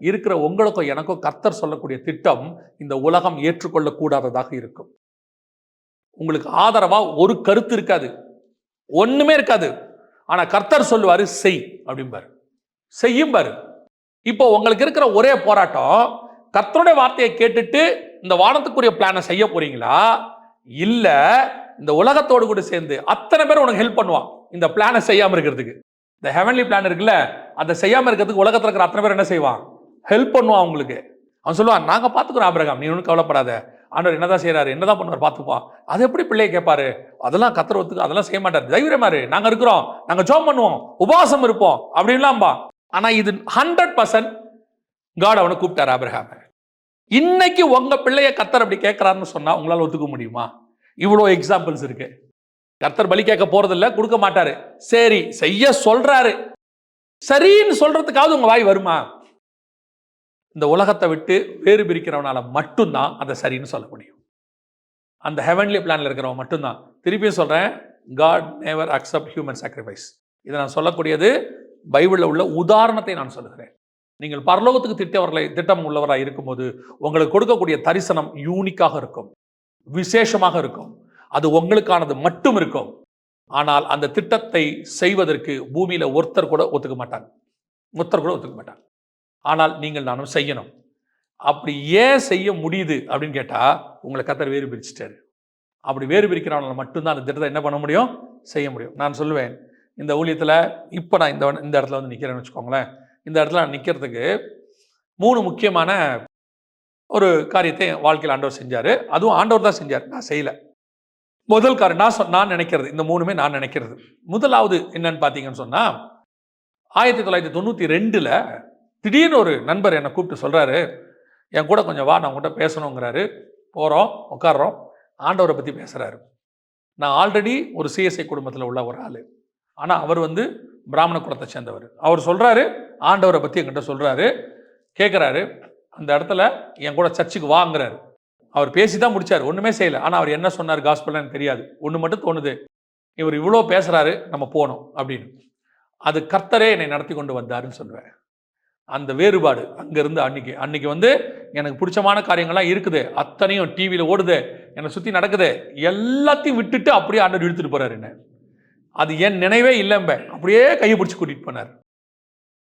இருக்கிற உங்களுக்கும் எனக்கும் கர்த்தர் சொல்லக்கூடிய திட்டம் இந்த உலகம் ஏற்றுக்கொள்ளக்கூடாததாக இருக்கும். உங்களுக்கு ஆதரவா ஒரு கருத்து இருக்காது, ஒண்ணுமே இருக்காது. ஆனா கர்த்தர் சொல்லுவாரு, செய் அப்படிம்பாரு, செய்யும் பாரு. இப்போ உங்களுக்கு இருக்கிற ஒரே போராட்டம், கர்த்தருடைய வார்த்தையை கேட்டுட்டு இந்த வானத்துக்குரிய பிளானை செய்ய போறீங்களா, இல்ல இந்த உலகத்தோடு கூட சேர்ந்து அத்தனை பேர் உனக்கு ஹெல்ப் பண்ணுவான் இந்த பிளானை செய்யாம இருக்கிறதுக்கு. இந்த ஹெவன்லி பிளான் இருக்குல்ல, அதை செய்யாம இருக்கிறதுக்கு உலகத்தில் இருக்கிற அத்தனை பேர் என்ன செய்வான்? ஹெல்ப் பண்ணுவான் அவங்களுக்கு. அவன் சொல்லுவான், நாங்க பாத்துக்கிறோம் ஆபிரகாம், நீ ஒன்றும் கவலைப்படாத, ஆண்டவர் என்னதான் செய்யறாரு, என்னதான் பண்ணுவார் பார்த்துப்போம். அது எப்படி பிள்ளையை கேட்பாரு? அதெல்லாம் கர்த்தர் ஒத்துக்கு அதெல்லாம் செய்ய மாட்டாரு, தைரியமாரு, நாங்க இருக்கிறோம், நாங்க ஜெபம் பண்ணுவோம், உபவாசம் இருப்போம் அப்படின்லாம்பா. ஆனா இது 100% காட் அவனை கூப்பிட்டாரு ஆபிரகாம. இன்னைக்கு உங்க பிள்ளைய கர்த்தர் அப்படி கேட்கிறாருன்னு சொன்னா உங்களால ஒத்துக்க முடியுமா? இவ்வளோ எக்ஸாம்பிள்ஸ் இருக்கு. கர்த்தர் பலி கேட்க போறதில்ல, கொடுக்க மாட்டாரு. சரி செய்ய சொல்றாரு, சரின்னு சொல்றதுக்காவது உங்க வாய் வருமா? இந்த உலகத்தை விட்டு வேறு பிரிக்கிறவனால மட்டும்தான் அதை சரின்னு சொல்ல முடியும். அந்த ஹெவன்லி பிளான்ல இருக்கிறவன் மட்டும்தான். திருப்பியும் சொல்றேன், God never accept human sacrifice. இதை நான் சொல்லக்கூடியது பைபிளில் உள்ள உதாரணத்தை நான் சொல்லுகிறேன். நீங்கள் பரலோகத்துக்கு திட்டம் உள்ளவராக இருக்கும்போது உங்களுக்கு கொடுக்கக்கூடிய தரிசனம் யூனிக்காக இருக்கும், விசேஷமாக இருக்கும். அது உங்களுக்கானது மட்டும் இருக்கும். ஆனால் அந்த திட்டத்தை செய்வதற்கு பூமியில ஒருத்தர் கூட ஒத்துக்க மாட்டாங்க. ஆனால் நீங்கள் நானும் செய்யணும். அப்படி ஏன் செய்ய முடியுது அப்படின்னு கேட்டா, உங்களை கர்த்தர் வேறு பிரிச்சுட்டாரு. அப்படி வேறு பிரிக்கிறவனால மட்டும்தான் அந்த திட்டத்தை என்ன பண்ண முடியும், செய்ய முடியும். நான் சொல்லுவேன், இந்த ஊழியத்தில் இப்போ நான் இந்த இடத்துல வந்து நிற்கிறேன்னு வச்சுக்கோங்களேன். இந்த இடத்துல நான் நிற்கிறதுக்கு 3 முக்கியமான ஒரு காரியத்தை வாழ்க்கையில் ஆண்டவர் செஞ்சார். அதுவும் ஆண்டவர் தான் செஞ்சார், நான் செய்யல. முதல் காரியம் நான் நினைக்கிறது, இந்த 3மே நான் நினைக்கிறது. முதலாவது என்னன்னு பார்த்தீங்கன்னு சொன்னால், 1992 திடீர்னு ஒரு நண்பர் என்னை கூப்பிட்டு சொல்கிறாரு, என் கூட கொஞ்சம் வா, நான் உங்கள்கிட்ட பேசணுங்கிறாரு. போகிறோம், உட்காடுறோம், ஆண்டவரை பற்றி பேசுகிறாரு. நான் ஆல்ரெடி ஒரு சிஎஸ்ஐ குடும்பத்தில் உள்ள ஒரு ஆள். ஆனால் அவர் வந்து பிராமண குலத்தை சேர்ந்தவர். அவர் சொல்கிறாரு, ஆண்டவரை பற்றி என்கிட்ட சொல்கிறாரு, கேட்குறாரு. அந்த இடத்துல என் கூட சர்ச்சுக்கு வாங்குறாரு. அவர் பேசி தான் முடிச்சார், ஒன்றுமே செய்யலை. ஆனால் அவர் என்ன சொன்னார் காஸ்பல் எனக்கு தெரியாது. ஒன்று மட்டும் தோணுது, இவர் இவ்வளோ பேசுகிறாரு, நம்ம போகணும் அப்படின்னு. அது கர்த்தரே என்னை நடத்தி கொண்டு வந்தாருன்னு சொல்லுவேன். அந்த வேறுபாடு அங்கேருந்து அன்னைக்கு வந்து எனக்கு பிடிச்சமான காரியங்கள்லாம் இருக்குது, அத்தனையும் டிவியில் ஓடுது, என்னை சுற்றி நடக்குது, எல்லாத்தையும் விட்டுட்டு அப்படியே ஆண்டவர் இழுத்துட்டு போகிறாரு என்ன. அது என் நினைவே இல்லைம்ப, அப்படியே கையை பிடிச்சி கூட்டிகிட்டு போனார்.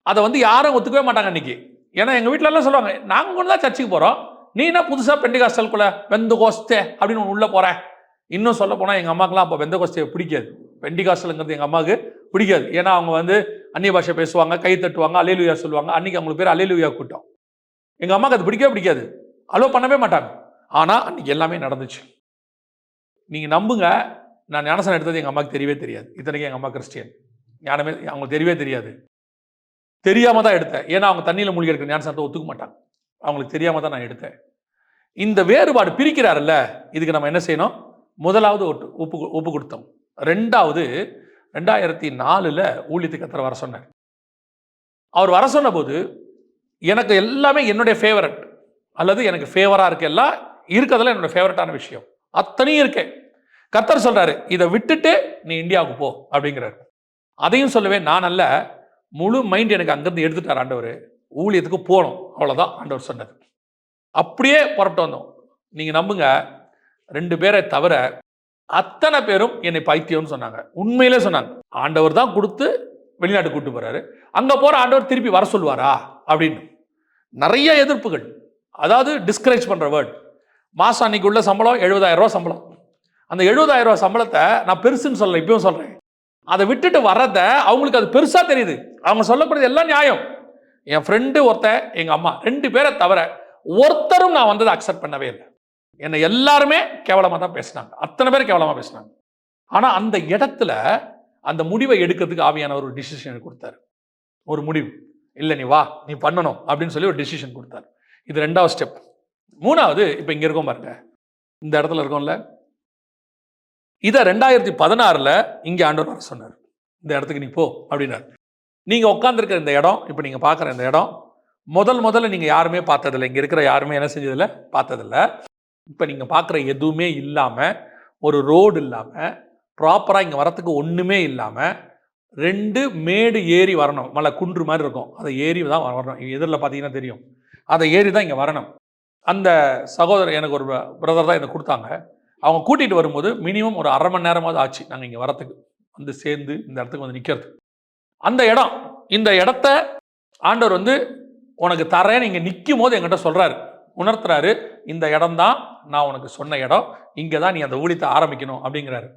அதை வந்து யாரும் ஒத்துக்கவே மாட்டாங்க அன்றைக்கி. ஏன்னா எங்கள் வீட்டிலலாம் சொல்லுவாங்க, நாங்கள் கொண்டு தான் சர்ச்சுக்கு போகிறோம், நீ என்ன புதுசாக பெண்டிகாஸ்டலுக்குள்ளே வெந்தகோஸ்தே அப்படின்னு உள்ளே போகிறேன். இன்னும் சொல்ல போனால் எங்கள் அம்மாக்கெலாம் அப்போ வெந்தகோஸ்தே பிடிக்காது, பெண்டிகாஸ்டலுங்கிறது எங்கள் அம்மாவுக்கு பிடிக்காது. ஏன்னா அவங்க வந்து அந்நிய பாஷை பேசுவாங்க, கை தட்டுவாங்க, அல்லேலூயா சொல்லுவாங்க. அன்றைக்கி அவங்களுக்கு பேர் அல்லேலூயா கூட்டம். எங்கள் அம்மாவுக்கு அது பிடிக்காது, அலோ பண்ணவே மாட்டாங்க. ஆனால் அன்றைக்கி எல்லாமே நடந்துச்சு. நீங்கள் நம்புங்க, நான் ஞானஸ்நானம் எடுத்தது எங்கள் அம்மாவுக்கு தெரியவே தெரியாது. இத்தனைக்கும் எங்கள் அம்மா கிறிஸ்டியன், ஞானமே அவங்களுக்கு தெரியவே தெரியாது. தெரியாமல் தான் எடுத்தேன். ஏன்னா அவங்க தண்ணியில் மூழ்கி எடுக்கிற ஞானஸ்நானத்தை ஒத்துக்க மாட்டாங்க, அவங்களுக்கு தெரியாமல் தான் நான் எடுத்தேன். இந்த வேறுபாடு பிரிக்கிறாருல்ல, இதுக்கு நம்ம என்ன செய்யணும்? முதலாவது ஒப்பு கொடுத்தோம். ரெண்டாவது 2004 ஊழியத்துக்கு கர்த்தர் வர சொன்னார். அவர் வர சொன்ன போது எனக்கு எல்லாமே என்னுடைய ஃபேவரட், அல்லது எனக்கு ஃபேவராக இருக்க எல்லாம் இருக்கிறதுல என்னோட ஃபேவரட்டான விஷயம் அத்தனையும் இருக்கேன். கர்த்தர் சொல்றாரு, இதை விட்டுட்டு நீ இந்தியாவுக்கு போ அப்படிங்கிறாரு. அதையும் சொல்லுவேன், நான் அல்ல, முழு மைண்ட் எனக்கு அங்கேருந்து எடுத்துட்டார் ஆண்டவர். ஊழியத்துக்கு போகணும், அவ்வளோதான் ஆண்டவர் சொன்னது. அப்படியே புறப்பட்டு வந்தோம். நீங்கள் நம்புங்க, 2 பேரை தவிர அத்தனை பேரும் என்னை பைத்தியம்னு சொன்னாங்க. உண்மையிலே சொன்னாங்க. ஆண்டவர் தான் கொடுத்து வெளிநாட்டு கூட்டு போறாரு, அங்கே போகிற ஆண்டவர் திருப்பி வர சொல்லுவாரா அப்படின்னு நிறைய எதிர்ப்புகள். அதாவது டிஸ்கரேஜ் பண்ணுற வேர்ட். மாதம் அன்னைக்கு உள்ள சம்பளம் 70,000 ரூபா சம்பளம். அந்த 70,000 ரூபா சம்பளத்தை நான் பெருசுன்னு சொல்லலை, இப்பயும் சொல்கிறேன். அதை விட்டுட்டு வர்றத அவங்களுக்கு அது பெருசாக தெரியுது. அவங்க சொல்லப்படுறது எல்லாம் நியாயம். என் ஃப்ரெண்டு ஒருத்தன், எங்கள் அம்மா, 2 பேரை தவிர ஒருத்தரும் நான் வந்ததை அக்செப்ட் பண்ணவே இல்லை. என்னை எல்லாருமே கேவலமாக தான் பேசினாங்க, அத்தனை பேர் கேவலமாக பேசினாங்க. ஆனால் அந்த இடத்துல அந்த முடிவை எடுக்கிறதுக்கு ஆவியானவர் ஒரு டிசிஷன் கொடுத்தாரு. ஒரு முடிவு, இல்லை நீ வா, நீ பண்ணணும் அப்படின்னு சொல்லி ஒரு டிசிஷன் கொடுத்தாரு. இது 2வது ஸ்டெப். 3வது, இப்போ இங்கே இருக்கோம் பாருங்க, இந்த இடத்துல இருக்கோம்ல, இதை 2016 இங்கே ஆண்டவர் வர சொன்னார். இந்த இடத்துக்கு நீ போ அப்படின்னாரு. நீங்கள் உட்காந்துருக்கிற இந்த இடம், இப்போ நீங்கள் பார்க்குற இந்த இடம் முதல்ல நீங்கள் யாருமே பார்த்ததில்லை. இங்கே இருக்கிற யாருமே என்ன செஞ்சதில்லை, பார்த்ததில்லை. இப்போ நீங்கள் பார்க்குற எதுவுமே இல்லாமல், ஒரு ரோடு இல்லாமல், ப்ராப்பராக இங்கே வரத்துக்கு ஒன்றுமே இல்லாமல், 2 மேடு ஏறி வரணும். மலை குன்று மாதிரி இருக்கும், அதை ஏறி தான் வரணும். எதிரில் பார்த்தீங்கன்னா தெரியும், அதை ஏறி தான் இங்கே வரணும். அந்த சகோதரர், எனக்கு ஒரு பிரதர் தான் இதை கொடுத்தாங்க. அவங்க கூட்டிகிட்டு வரும்போது மினிமம் ஒரு 1/2 மணி நேரமாவது ஆச்சு நாங்கள் இங்கே வரத்துக்கு, வந்து சேர்ந்து இந்த இடத்துக்கு வந்து நிற்கிறது. அந்த இடம், இந்த இடத்த ஆண்டவர் வந்து உனக்கு தரேன்னு இங்கே நிற்கும் போது என்கிட்ட சொல்கிறாரு, உணர்த்துறாரு, இந்த இடம் தான் நான் உனக்கு சொன்ன இடம், இங்கே தான் நீ அந்த ஊழியத்தை ஆரம்பிக்கணும் அப்படிங்கிறாரு.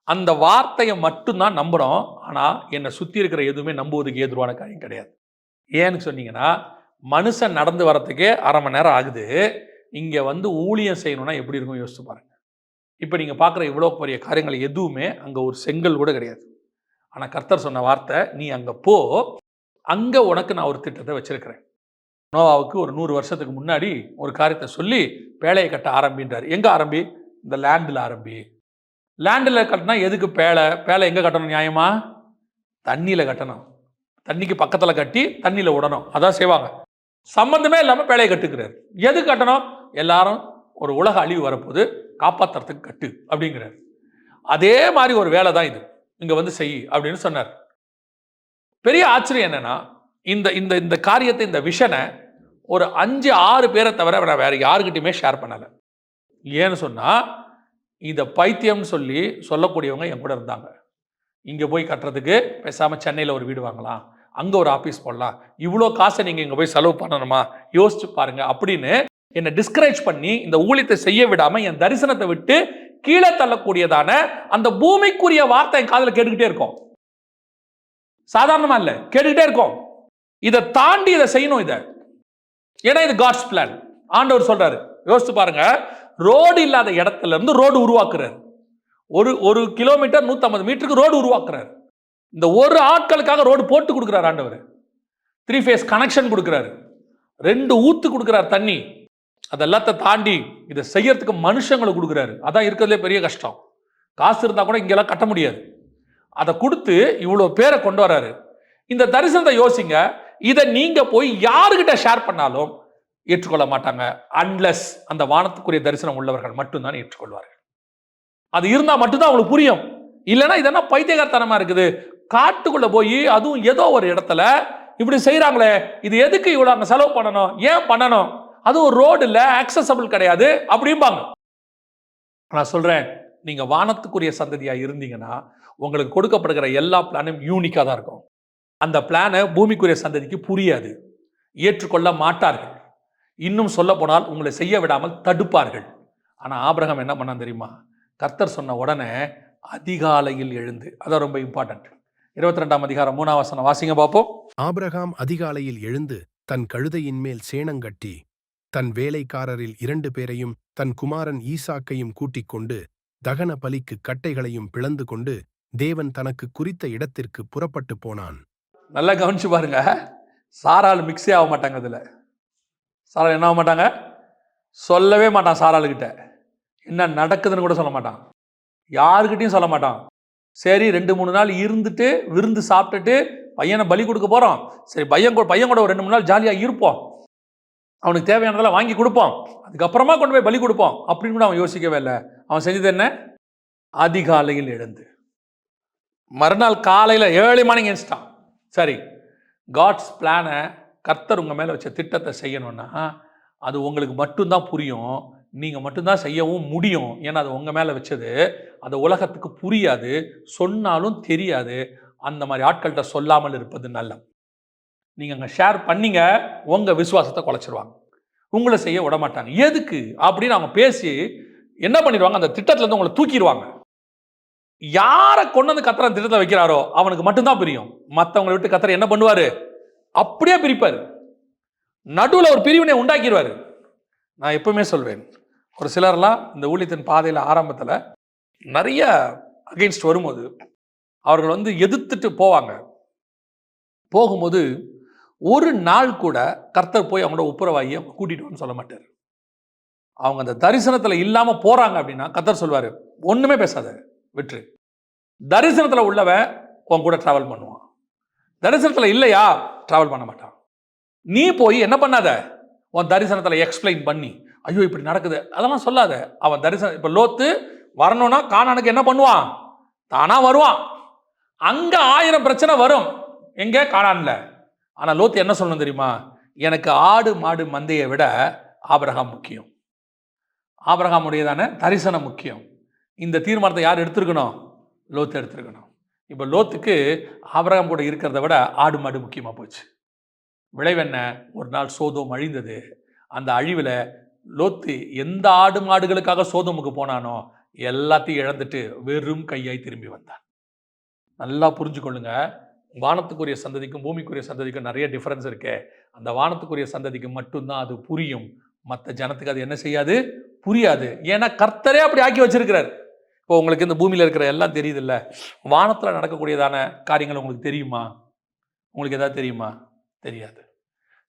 அந்த வார்த்தையை மட்டும்தான் நம்புகிறோம். ஆனால் என்னை சுற்றி இருக்கிற எதுவுமே நம்புவதுக்கு ஏதுவான காரியம் கிடையாது. ஏன்னு சொன்னீங்கன்னா, மனுஷன் நடந்து வரத்துக்கே 1/2 மணி நேரம் ஆகுது. இங்கே வந்து ஊழியம் செய்யணும்னா எப்படி இருக்கும் யோசிச்சு பாருங்க. இப்போ நீங்கள் பார்க்குற இவ்வளோ பெரிய காரியங்கள் எதுவுமே அங்கே ஒரு செங்கல் கூட கிடையாது. ஆனால் கர்த்தர் சொன்ன வார்த்தை, நீ அங்கே போ, அங்கே உனக்கு நான் ஒரு திட்டத்தை வச்சிருக்கிறேன். நோவாவுக்கு ஒரு 100 வருஷத்துக்கு முன்னாடி ஒரு காரியத்தை சொல்லி பேழையை கட்ட ஆரம்பின்றார். எங்க ஆரம்பி? இந்த லேண்டில் ஆரம்பி. லேண்டில் கட்டினா எதுக்கு பேழை? பேழை எங்க கட்டணும் நியாயமா? தண்ணியில கட்டணும். தண்ணிக்கு பக்கத்தில் கட்டி தண்ணியில் விடணும். அதான் செய்வாங்க. சம்பந்தமே இல்லாமல் பேழையை கட்டுக்கிறார். எது கட்டணும்? எல்லாரும் ஒரு உலக அழிவு வரப்போது, காப்பாற்றுறதுக்கு கட்டு அப்படிங்கிறார். அதே மாதிரி ஒரு வேலை தான் இது. இங்க வந்து செய் அப்படின்னு சொன்னார். பெரிய ஆச்சரியம் என்னன்னா, இந்த இந்த இந்த காரியத்தை, இந்த விஷனை ஒரு 5-6 பேரை தவிர நான் வேற யாருக்கிட்டையுமே ஷேர் பண்ணலை. ஏன்னு சொன்னா, இதை பைத்தியம்னு சொல்லக்கூடியவங்க என் கூட இருந்தாங்க. இங்கே போய் கட்டுறதுக்கு பேசாமல் சென்னையில் ஒரு வீடு வாங்கலாம், அங்கே ஒரு ஆஃபீஸ் போடலாம், இவ்வளோ காசை நீங்கள் இங்கே போய் செலவு பண்ணணுமா, யோசிச்சு பாருங்க அப்படின்னு என்னை டிஸ்கரேஜ் பண்ணி இந்த ஊழியத்தை செய்ய விடாமல் என் தரிசனத்தை விட்டு கீழே தள்ளக்கூடியதான அந்த பூமிக்குரிய வார்த்தை என் காதில் கேட்டுக்கிட்டே இருக்கும். சாதாரணமா இல்லை, கேட்டுக்கிட்டே இருக்கும். இதை தாண்டி இதை செய்யணும். இதை ஏன்னா இது காட்ஸ் பிளான். ஆண்டவர் சொல்றாரு, யோசிச்சு பாருங்க, ரோடு இல்லாத இடத்துல இருந்து ரோடு உருவாக்குறாரு. ஒரு கிலோமீட்டர் 150 மீட்டருக்கு ரோடு உருவாக்குறாரு. இந்த ஒரு ஆட்களுக்காக ரோடு போட்டு கொடுக்கிறார் ஆண்டவர். 3 ஃபேஸ் கனெக்ஷன் கொடுக்கிறாரு, 2 ஊத்து கொடுக்கிறார் தண்ணி. அதெல்லாத்தையும் தாண்டி இதை செய்யறதுக்கு மனுஷங்களை கொடுக்கிறாரு. அதான் இருக்கிறதுலே பெரிய கஷ்டம். காசு இருந்தா கூட இங்கெல்லாம் கட்ட முடியாது. அதை கொடுத்து இவ்வளோ பேரை கொண்டு வராரு. இந்த தரிசனத்தை யோசிங்க. இதை நீங்க போய் யாருக்கிட்ட ஷேர் பண்ணாலும் ஏற்றுக்கொள்ள மாட்டாங்க. அன்லெஸ் அந்த வானத்துக்குரிய தரிசனம் உள்ளவர்கள் மட்டும்தான் ஏற்றுக்கொள்வார்கள். அது இருந்தா மட்டும்தான் அவங்களுக்கு புரியும். இல்லைன்னா இதெல்லாம் பைத்தியகாரத்தனமா இருக்குது. காட்டுக்குள்ள போய் அதுவும் ஏதோ ஒரு இடத்துல இப்படி செய்யறாங்களே, இது எதுக்கு இவ்வளவு அங்க செலவு பண்ணணும், ஏன் பண்ணணும், அதுவும் ரோடு இல்ல, ஆக்சசபிள் கிடையாது அப்படிம்பாங்க. நான் சொல்றேன், நீங்க வானத்துக்குரிய சந்ததியா இருந்தீங்கன்னா உங்களுக்கு கொடுக்கப்படுகிற எல்லா பிளானும் யூனிக்கா தான் இருக்கும். அந்த பிளானை பூமிக்குரிய சந்ததிக்கு புரியாது, ஏற்றுக்கொள்ள மாட்டார்கள். இன்னும் சொல்ல போனால் உங்களை செய்ய விடாமல் தடுப்பார்கள். ஆனா ஆபிரகாம் என்ன பண்ணான் தெரியுமா? கர்த்தர் சொன்ன உடனே அதிகாலையில் எழுந்து, அதான் ரொம்ப இம்பார்ட்டன்ட். 22ஆம் அதிகாரம் 3ஆம் வசனம் வாசிங்க பார்ப்போம். ஆபிரகாம் அதிகாலையில் எழுந்து தன் கழுதையின் மேல் சேணங்கட்டி தன் வேலைக்காரரில் 2 பேரையும் தன் குமாரன் ஈசாக்கையும் கூட்டிக் கொண்டு தகன பலிக்கு கட்டைகளையும் பிளந்து கொண்டு தேவன் தனக்கு குறித்த இடத்திற்கு புறப்பட்டு போனான். நல்லா கவனிச்சு பாருங்க. சாராள் மிக்ஸே ஆக மாட்டாங்க. அதுல சாராள் என்ன ஆக மாட்டாங்க, சொல்லவே மாட்டான். சாராளுக்கிட்ட என்ன நடக்குதுன்னு கூட சொல்ல மாட்டான், யாருக்கிட்டையும் சொல்ல மாட்டான். சரி 2-3 நாள் இருந்துட்டு விருந்து சாப்பிட்டுட்டு பையனை பலி கொடுக்க போறோம், சரி பையன் கூட ஒரு 2-3 நாள் ஜாலியா இருப்போம், அவனுக்கு தேவையானதெல்லாம் வாங்கி கொடுப்போம், அதுக்கப்புறமா கொண்டு போய் பலி கொடுப்போம் அப்படின்னு கூட அவன் யோசிக்கவே இல்லை. அவன் செஞ்சது என்ன? அதிகாலையில் எழுந்து மறுநாள் காலையில் 7 மணிக்கு எழுந்துட்டான். சரி, காட்ஸ் பிளானை, கர்த்தர் உங்க மேல வச்ச திட்டத்தை செய்யணும்னா அது உங்களுக்கு மட்டும்தான் புரியும், நீங்க மட்டும்தான் செய்யவும் முடியும். ஏன்னா அது உங்க மேல வச்சது, அது உலகத்துக்கு புரியாது, சொன்னாலும் தெரியாது. அந்த மாதிரி ஆட்கள்கிட்ட சொல்லாமல் இருப்பது நல்லது. நீங்க அங்க ஷேர் பண்ணீங்க, உங்க விசுவாசத்தை குலைச்சிருவாங்க, உங்களை செய்ய விட மாட்டாங்க. எதுக்கு அப்படின்னு அவங்க பேசி என்ன பண்ணிடுவாங்க, அந்த திட்டத்துல இருந்து உங்களை தூக்கிடுவாங்க. யாரை கொண்டு வந்து கர்த்தர் திட்டத்தை வைக்கிறாரோ அவனுக்கு மட்டும்தான் பிரியும். மற்றவங்களை விட்டு கர்த்தர் என்ன பண்ணுவாரு? அப்படியே பிரிப்பாரு. நடுவில் ஒரு பிரிவினை உண்டாக்கிடுவாரு. நான் எப்பவுமே சொல்வேன், ஒரு சிலர்லாம் இந்த ஊழியத்தின் பாதையில் ஆரம்பத்தில் நிறைய அகெயின்ஸ்ட் வரும்போது அவர்கள் வந்து எதிர்த்துட்டு போவாங்க. போகும்போது ஒரு நாள் கூட கர்த்தர் போய் அவங்களோட ஒப்புரவாகிய கூட்டிட்டு வந்து சொல்ல மாட்டார். அவங்க அந்த தரிசனத்தில் இல்லாம போறாங்க அப்படின்னா கர்த்தர் சொல்வாரு, ஒண்ணுமே பேசாத, விட்டுரு. தரிசனத்தில் உள்ளவன் உன் கூட டிராவல் பண்ணுவான், தரிசனத்தில் இல்லையா டிராவல் பண்ண மாட்டான். நீ போய் என்ன பண்ணாத, உன் தரிசனத்தில் எக்ஸ்பிளைன் பண்ணி ஐயோ இப்படி நடக்குது அதெல்லாம் சொல்லாத. அவன் தரிசனம், இப்போ லோத்து வரணும்னா கானானுக்கு என்ன பண்ணுவான்? தானா வருவான். அங்க 1000 பிரச்சனை வரும், எங்க கானான்ல. ஆனா லோத்து என்ன சொல்லணும் தெரியுமா? எனக்கு ஆடு மாடு மந்தையை விட ஆபிரகாம் முக்கியம், ஆபிரகாமுடையதான தரிசனம் முக்கியம். இந்த தீர்மானத்தை யார் எடுத்திருக்கணும்? லோத்து எடுத்திருக்கணும். இப்போ லோத்துக்கு ஆபிரகாம் கூட இருக்கிறத விட ஆடு மாடு முக்கியமாக போச்சு. விளைவென்ன? ஒரு நாள் சோதோம் அழிந்தது. அந்த அழிவில் லோத்து எந்த ஆடு மாடுகளுக்காக சோதோமுக்கு போனானோ எல்லாத்தையும் இழந்துட்டு வெறும் கையாய் திரும்பி வந்தான். நல்லா புரிஞ்சுக்கொள்ளுங்க, வானத்துக்குரிய சந்ததிக்கும் பூமிக்குரிய சந்ததிக்கும் நிறைய டிஃபரன்ஸ் இருக்கு. அந்த வானத்துக்குரிய சந்ததிக்கு மட்டும்தான் அது புரியும், மற்ற ஜனத்துக்கு அது என்ன செய்யாது, புரியாது. ஏன்னா கர்த்தரே அப்படி ஆக்கி வச்சிருக்கிறார். இப்போ உங்களுக்கு இந்த பூமியில் இருக்கிற எல்லாம் தெரியுது இல்லை, வானத்தில் நடக்கக்கூடியதான காரியங்கள் உங்களுக்கு தெரியுமா? உங்களுக்கு எதாவது தெரியுமா? தெரியாது.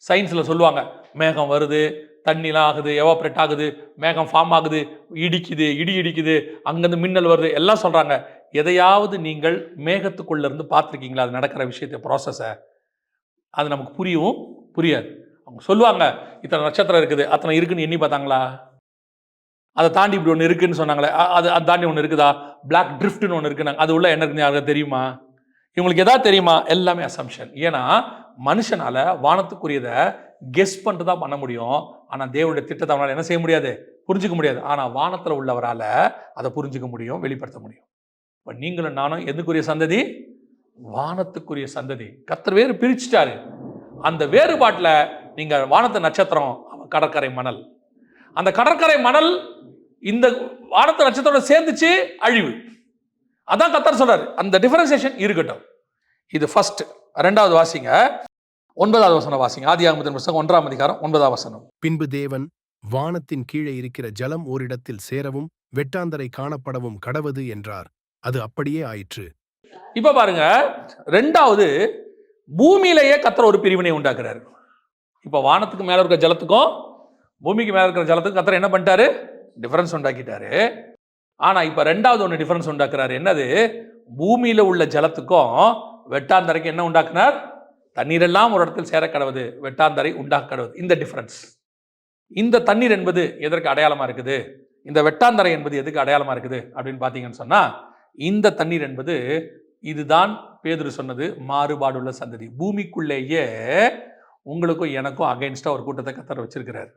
சயின்ஸில் சொல்லுவாங்க, மேகம் வருது, தண்ணிலாம் ஆகுது, எவாப்ரேட் ஆகுது, மேகம் ஃபார்ம் ஆகுது, இடிக்குது, இடி இடிக்குது, அங்கேருந்து மின்னல் வருது, எல்லாம் சொல்கிறாங்க. எதையாவது நீங்கள் மேகத்துக்குள்ளே இருந்து பார்த்துருக்கீங்களா? அது நடக்கிற விஷயத்தை, ப்ராசஸை? அது நமக்கு புரியவும் புரியாது. அவங்க சொல்லுவாங்க, இத்தனை நட்சத்திரம் இருக்குது, அத்தனை இருக்குன்னு எண்ணி பார்த்தாங்களா? அதை தாண்டி இப்படி ஒன்று இருக்குன்னு சொன்னாங்களே, அது தாண்டி ஒன்று இருக்குதா? பிளாக் ட்ரிஃப்ட்னு ஒன்று இருக்குனாங்க, அது உள்ள என்ன இருக்குன்னு யாருக்கு தெரியுமா? இவங்களுக்கு எதாவது தெரியுமா? எல்லாமே அசம்ஷன். ஏன்னா மனுஷனால வானத்துக்குரியதை கெஸ் பண்ணிட்டு தான் பண்ண முடியும். ஆனால் தேவனுடைய திட்டத்தை அவனால் என்ன செய்ய முடியாது? புரிஞ்சுக்க முடியாது. ஆனால் வானத்தில் உள்ளவரால் அதை புரிஞ்சுக்க முடியும், வெளிப்படுத்த முடியும். இப்போ நீங்களும் நானும் எதுக்குரிய சந்ததி? வானத்துக்குரிய சந்ததி. கர்த்தர் வேறு பிரிச்சுட்டாரு. அந்த வேறுபாட்டில் நீங்கள் வானத்து நட்சத்திரம், கடற்கரை மணல். அந்த கடற்கரை மணல் இந்த வானத்து நட்சத்திரம் சேர்ந்துச்சு, அழிவு. அதான் கர்த்தர் சொல்றாரு. அந்த டிஃபரன்சியேஷன் இருக்கட்டும். இது ஃபர்ஸ்ட். இரண்டாவது வாசிங்க, 9வது வசனம் வாசிங்க. ஆதியாகமத்தின் புத்தகம் 1ஆம் அதிகாரம் 9ஆம் வசனம். பின்பு தேவன், வானத்தின் கீழே இருக்கிற ஜலம் ஓரிடத்தில் சேரவும் வெட்டாந்தரை காணப்படவும் கடவது என்றார். அது அப்படியே ஆயிற்று. இப்ப பாருங்க, ரெண்டாவது பூமியிலேயே கர்த்தர் ஒரு பிரிவினை உண்டாக்குறாரு. இப்ப வானத்துக்கு மேல இருக்கிற ஜலத்துக்கும் பூமிக்கு மேல இருக்கிற ஜலத்துக்கும் கர்த்தர் என்ன பண்ணிட்டாரு? டிஃபரன்ஸ் உண்டாக்கிட்டாரு. ஆனா இப்ப ரெண்டாவது ஒன்று டிஃபரன்ஸ் உண்டாக்குறாரு. என்னது? பூமியில உள்ள ஜலத்துக்கும் வெட்டாந்தரைக்கு என்ன உண்டாக்குனார்? தண்ணீர் எல்லாம் ஒரு இடத்தில் சேர கடவுது, வெட்டாந்தரை உண்டாக்க கடவுது. இந்த டிஃபரன்ஸ். இந்த தண்ணீர் என்பது எதற்கு அடையாளமா இருக்குது? இந்த வெட்டாந்தரை என்பது எதுக்கு அடையாளமா இருக்குது அப்படின்னு பார்த்தீங்கன்னு சொன்னா, இந்த தண்ணீர் என்பது, இதுதான் பேதுரு சொன்னது, மாறுபாடுள்ள சந்ததி. பூமிக்குள்ளேயே உங்களுக்கும் எனக்கும் அகைன்ஸ்டா ஒரு கூட்டத்தை கர்த்தர் வச்சிருக்கிறார்.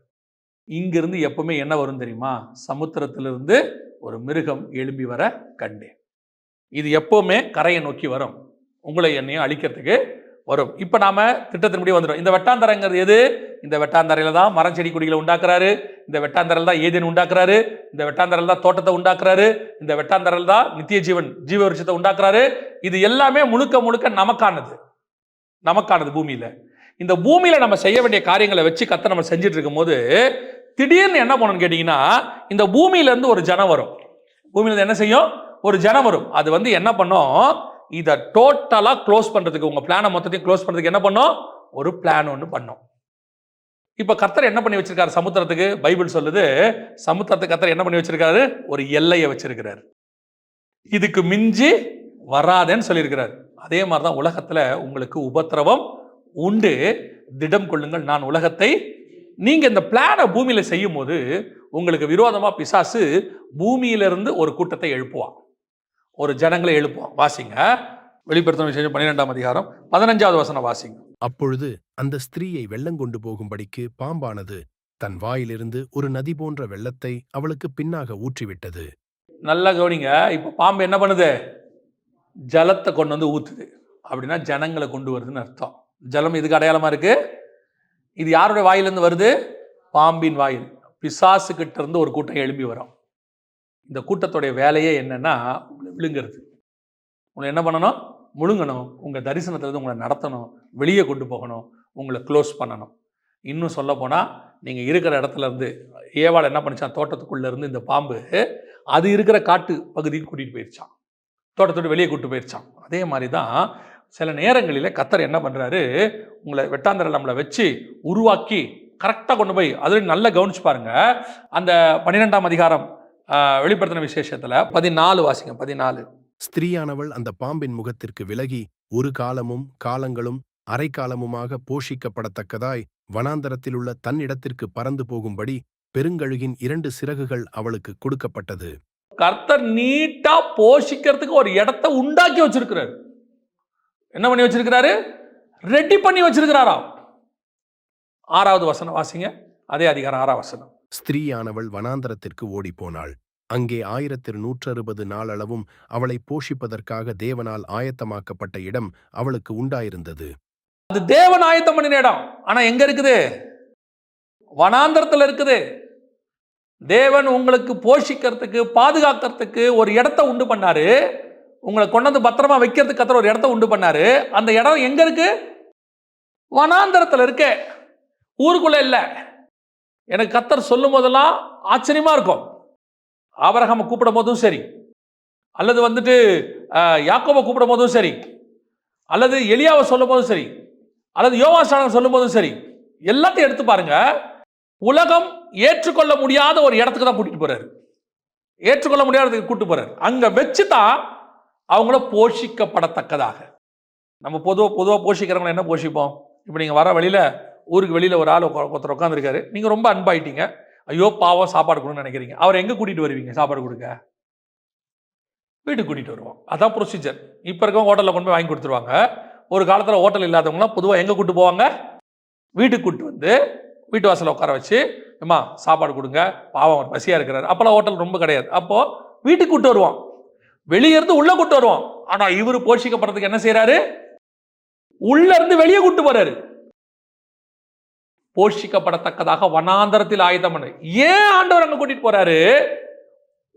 இங்கிருந்து எப்பவுமே என்ன வரும் தெரியுமா? சமுத்திரத்திலிருந்து ஒரு மிருகம் எழும்பி வர கண்டேன். இது எப்பவுமே கரையை நோக்கி வரும், உங்களை என்னையும் அழிக்கிறதுக்கு வரும். இப்ப நாம திட்டத்தின்படி வந்துடும். இந்த வெட்டாந்தரைங்கிறது எது? இந்த வெட்டாந்தரையில தான் மரம் செடி கொடிகளை உண்டாக்குறாரு. இந்த வெட்டாந்தரையில் தான் ஏதேன் உண்டாக்குறாரு. இந்த வெட்டாந்தரையில் தான் தோட்டத்தை உண்டாக்குறாரு. இந்த வெட்டாந்தரையில் தான் நித்திய ஜீவ விருட்சத்தை உண்டாக்குறாரு. இது எல்லாமே முழுக்க முழுக்க நமக்கானது பூமியில. இந்த பூமியில நம்ம செய்ய வேண்டிய காரியங்களை வச்சு கர்த்தர் நம்ம செஞ்சுட்டு இருக்கும் போது, திடீர்னு என்ன பண்ணணும்னு கேட்டீங்கன்னா, இந்த பூமியில இருந்து ஒரு ஜனம் வரும். பூமியில இருந்து என்ன செய்யும்? ஒரு ஜனம் வரும். அது வந்து என்ன பண்ணும்? இதை டோட்டலா க்ளோஸ் பண்றதுக்கு, உங்க பிளானை மொத்தத்தையும் க்ளோஸ் பண்றதுக்கு என்ன பண்ணும்? ஒரு பிளான் ஒன்று பண்ணும். இப்ப கர்த்தர் என்ன பண்ணி வச்சிருக்காரு சமுத்திரத்துக்கு? பைபிள் சொல்லுது, சமுத்திரத்துக்கு கர்த்தர் என்ன பண்ணி வச்சிருக்காரு? ஒரு எல்லையை வச்சிருக்கிறார். இதுக்கு மிஞ்சி வராதேன்னு சொல்லியிருக்கிறார். அதே மாதிரிதான் உலகத்துல உங்களுக்கு உபத்திரவம் உண்டு, திடம் கொள்ளுங்கள், நான் உலகத்தை. நீங்க இந்த பிளானை பூமியில செய்யும் போது உங்களுக்கு விரோதமா பிசாசு பூமியிலிருந்து ஒரு கூட்டத்தை எழுப்புவான், ஒரு ஜனங்களை எழுப்புவான். வாசிங்க, வெளிப்படுத்தின விசேஷம் 12ஆம் அதிகாரம் 15வது வசனம் வாசிங்க. அப்பொழுது அந்த ஸ்திரீயை வெள்ளங்கொண்டு போகும்படிக்கு பாம்பானது தன் வாயிலிருந்து ஒரு நதி போன்ற வெள்ளத்தை அவளுக்கு பின்னாக ஊற்றிவிட்டது. நல்லா கவனிங்க. இப்ப பாம்பு என்ன பண்ணுது? ஜலத்தை கொண்டு வந்து ஊத்துது. அப்படின்னா ஜனங்களை கொண்டு வருதுன்னு அர்த்தம். ஜலம் இதுக்கு அடையாளமா இருக்கு. இது யாருடைய வாயிலிருந்து வருது? பாம்பின் வாயில். பிசாசு கிட்ட இருந்து ஒரு கூட்டம் எழும்பி வரும். இந்த கூட்டத்துடைய வேலையே என்னன்னா, உங்களை விழுங்கிறது. உங்களை என்ன பண்ணணும்? முழுங்கணும். உங்க தரிசனத்திலிருந்து உங்களை நடத்தணும், வெளியே கொண்டு போகணும், உங்களை க்ளோஸ் பண்ணணும். இன்னும் சொல்ல போனா, நீங்க இருக்கிற இடத்துல இருந்து ஏவாள் என்ன பண்ணிச்சான்? தோட்டத்துக்குள்ள இருந்து இந்த பாம்பு அது இருக்கிற காட்டு பகுதிக்கு கூட்டிட்டு போயிருச்சான், தோட்டத்தோடு வெளியே கூட்டு போயிருச்சான். அதே மாதிரி தான் சில நேரங்களில் கர்த்தர் என்ன பண்றாரு? உங்களை வெட்டாந்தரையில் நம்மளை வச்சு உருவாக்கி கரெக்டாக கொண்டு போய், அது நல்லா கவனிச்சு பாருங்க. அந்த 12ஆம் அதிகாரம் வெளிப்படுத்தின விசேஷத்துல 14 வாசிங்க. 14. ஸ்திரீயானவள் அந்த பாம்பின் முகத்திற்கு விலகி ஒரு காலமும் காலங்களும் அரைக்காலமுமாக போஷிக்கப்படத்தக்கதாய் வனாந்தரத்தில் உள்ள தன்னிடத்திற்கு பறந்து போகும்படி பெருங்கழுகின் 2 சிறகுகள் அவளுக்கு கொடுக்கப்பட்டது. கர்த்தர் நீட்டா போஷிக்கிறதுக்கு ஒரு இடத்தை உண்டாக்கி வச்சிருக்கிறார். என்ன பண்ணி வச்சிருக்கிறாரு? ரெடி பண்ணி வச்சிருக்கிறாராம். 6வது வசனம் வாசிங்க. அதே அதிகாரம் 6ஆம் வசனம். ஸ்திரீயானவள் வனாந்தரத்திற்கு ஓடிப்போனாள். அங்கே 1160 நாளளவும் அவளை போஷிப்பதற்காக தேவனால் ஆயத்தமாக்கப்பட்ட இடம் அவளுக்கு உண்டாயிருந்தது. அது தேவன் ஆயத்தம் பண்ணின இடம். ஆனா எங்க இருக்குது? வனாந்தரத்தில் இருக்குது. தேவன் உங்களுக்கு போஷிக்கிறதுக்கு, பாதுகாக்கிறதுக்கு ஒரு இடத்தை உண்டு பண்ணாரு. உங்களை கொண்டாந்து பத்திரமா வைக்கிறதுக்கு கர்த்தர் ஒரு இடத்தை உண்டு பண்ணாரு. அந்த இடம் எங்க இருக்கு? வனாந்தரத்தில் இருக்கு, ஊருக்குள்ள இல்ல. எனக்கு கர்த்தர் சொல்லும் போதெல்லாம் ஆச்சரியமா இருக்கும். ஆபிரகாமை கூப்பிடும் போதும் சரி, அல்லது வந்துட்டு யாக்கோபை கூப்பிடும் போதும் சரி, அல்லது எலியாவை சொல்லும் போதும் சரி, அல்லது யோவான் ஸ்நானன் சொல்லும் போதும் சரி, எல்லாத்தையும் எடுத்து பாருங்க. உலகம் ஏற்றுக்கொள்ள முடியாத ஒரு இடத்துக்கு தான் கூட்டிட்டு போறாரு. ஏற்றுக்கொள்ள முடியாததுக்கு கூட்டு போறாரு. அங்க வச்சுதான் அவங்கள போஷிக்கப்படத்தக்கதாக. நம்ம பொதுவா போஷிக்கிறவங்க என்ன போஷிப்போம்? இப்போ நீங்க வர வழியில, ஊருக்கு வெளியில ஒரு ஆள் ஒருத்தர் உட்காந்துருக்காரு. நீங்க ரொம்ப அன்பாயிட்டீங்க. ஐயோ பாவம் சாப்பாடு கொடுன்னு நினைக்கிறீங்க. அவரை எங்க கூட்டிட்டு வருவீங்க? சாப்பாடு கொடுக்க வீட்டுக்கு கூட்டிட்டு வருவோம். அதான் ப்ரொசீஜர். இப்ப இருக்கவங்க ஹோட்டல்ல கொண்டு போய் வாங்கி கொடுத்துருவாங்க. ஒரு காலத்துல ஹோட்டல் இல்லாதவங்களாம் பொதுவாக எங்க கூட்டு போவாங்க? வீட்டுக்கு கூட்டு வந்து வீட்டு வாசல்ல உட்கார வச்சு, அம்மா சாப்பாடு கொடுங்க, பாவம் அவர் பசியா இருக்கிறாரு. அப்பெல்லாம் ஹோட்டல் ரொம்ப கிடையாது. அப்போ வீட்டுக்கு கூட்டு வருவோம், வெளியே இருந்து உள்ள கூட்டு வருவோம். ஆனா இவரு போஷிக்கப்படுறதுக்கு என்ன செய்யறாரு? உள்ள இருந்து வெளியே கூட்டு போறாரு. போஷிக்கப்படத்தக்கதாக வனாந்தரத்தில் ஆயுதம் பண்ணு. ஏன் ஆண்டவர் அங்க கூட்டிட்டு போறாரு?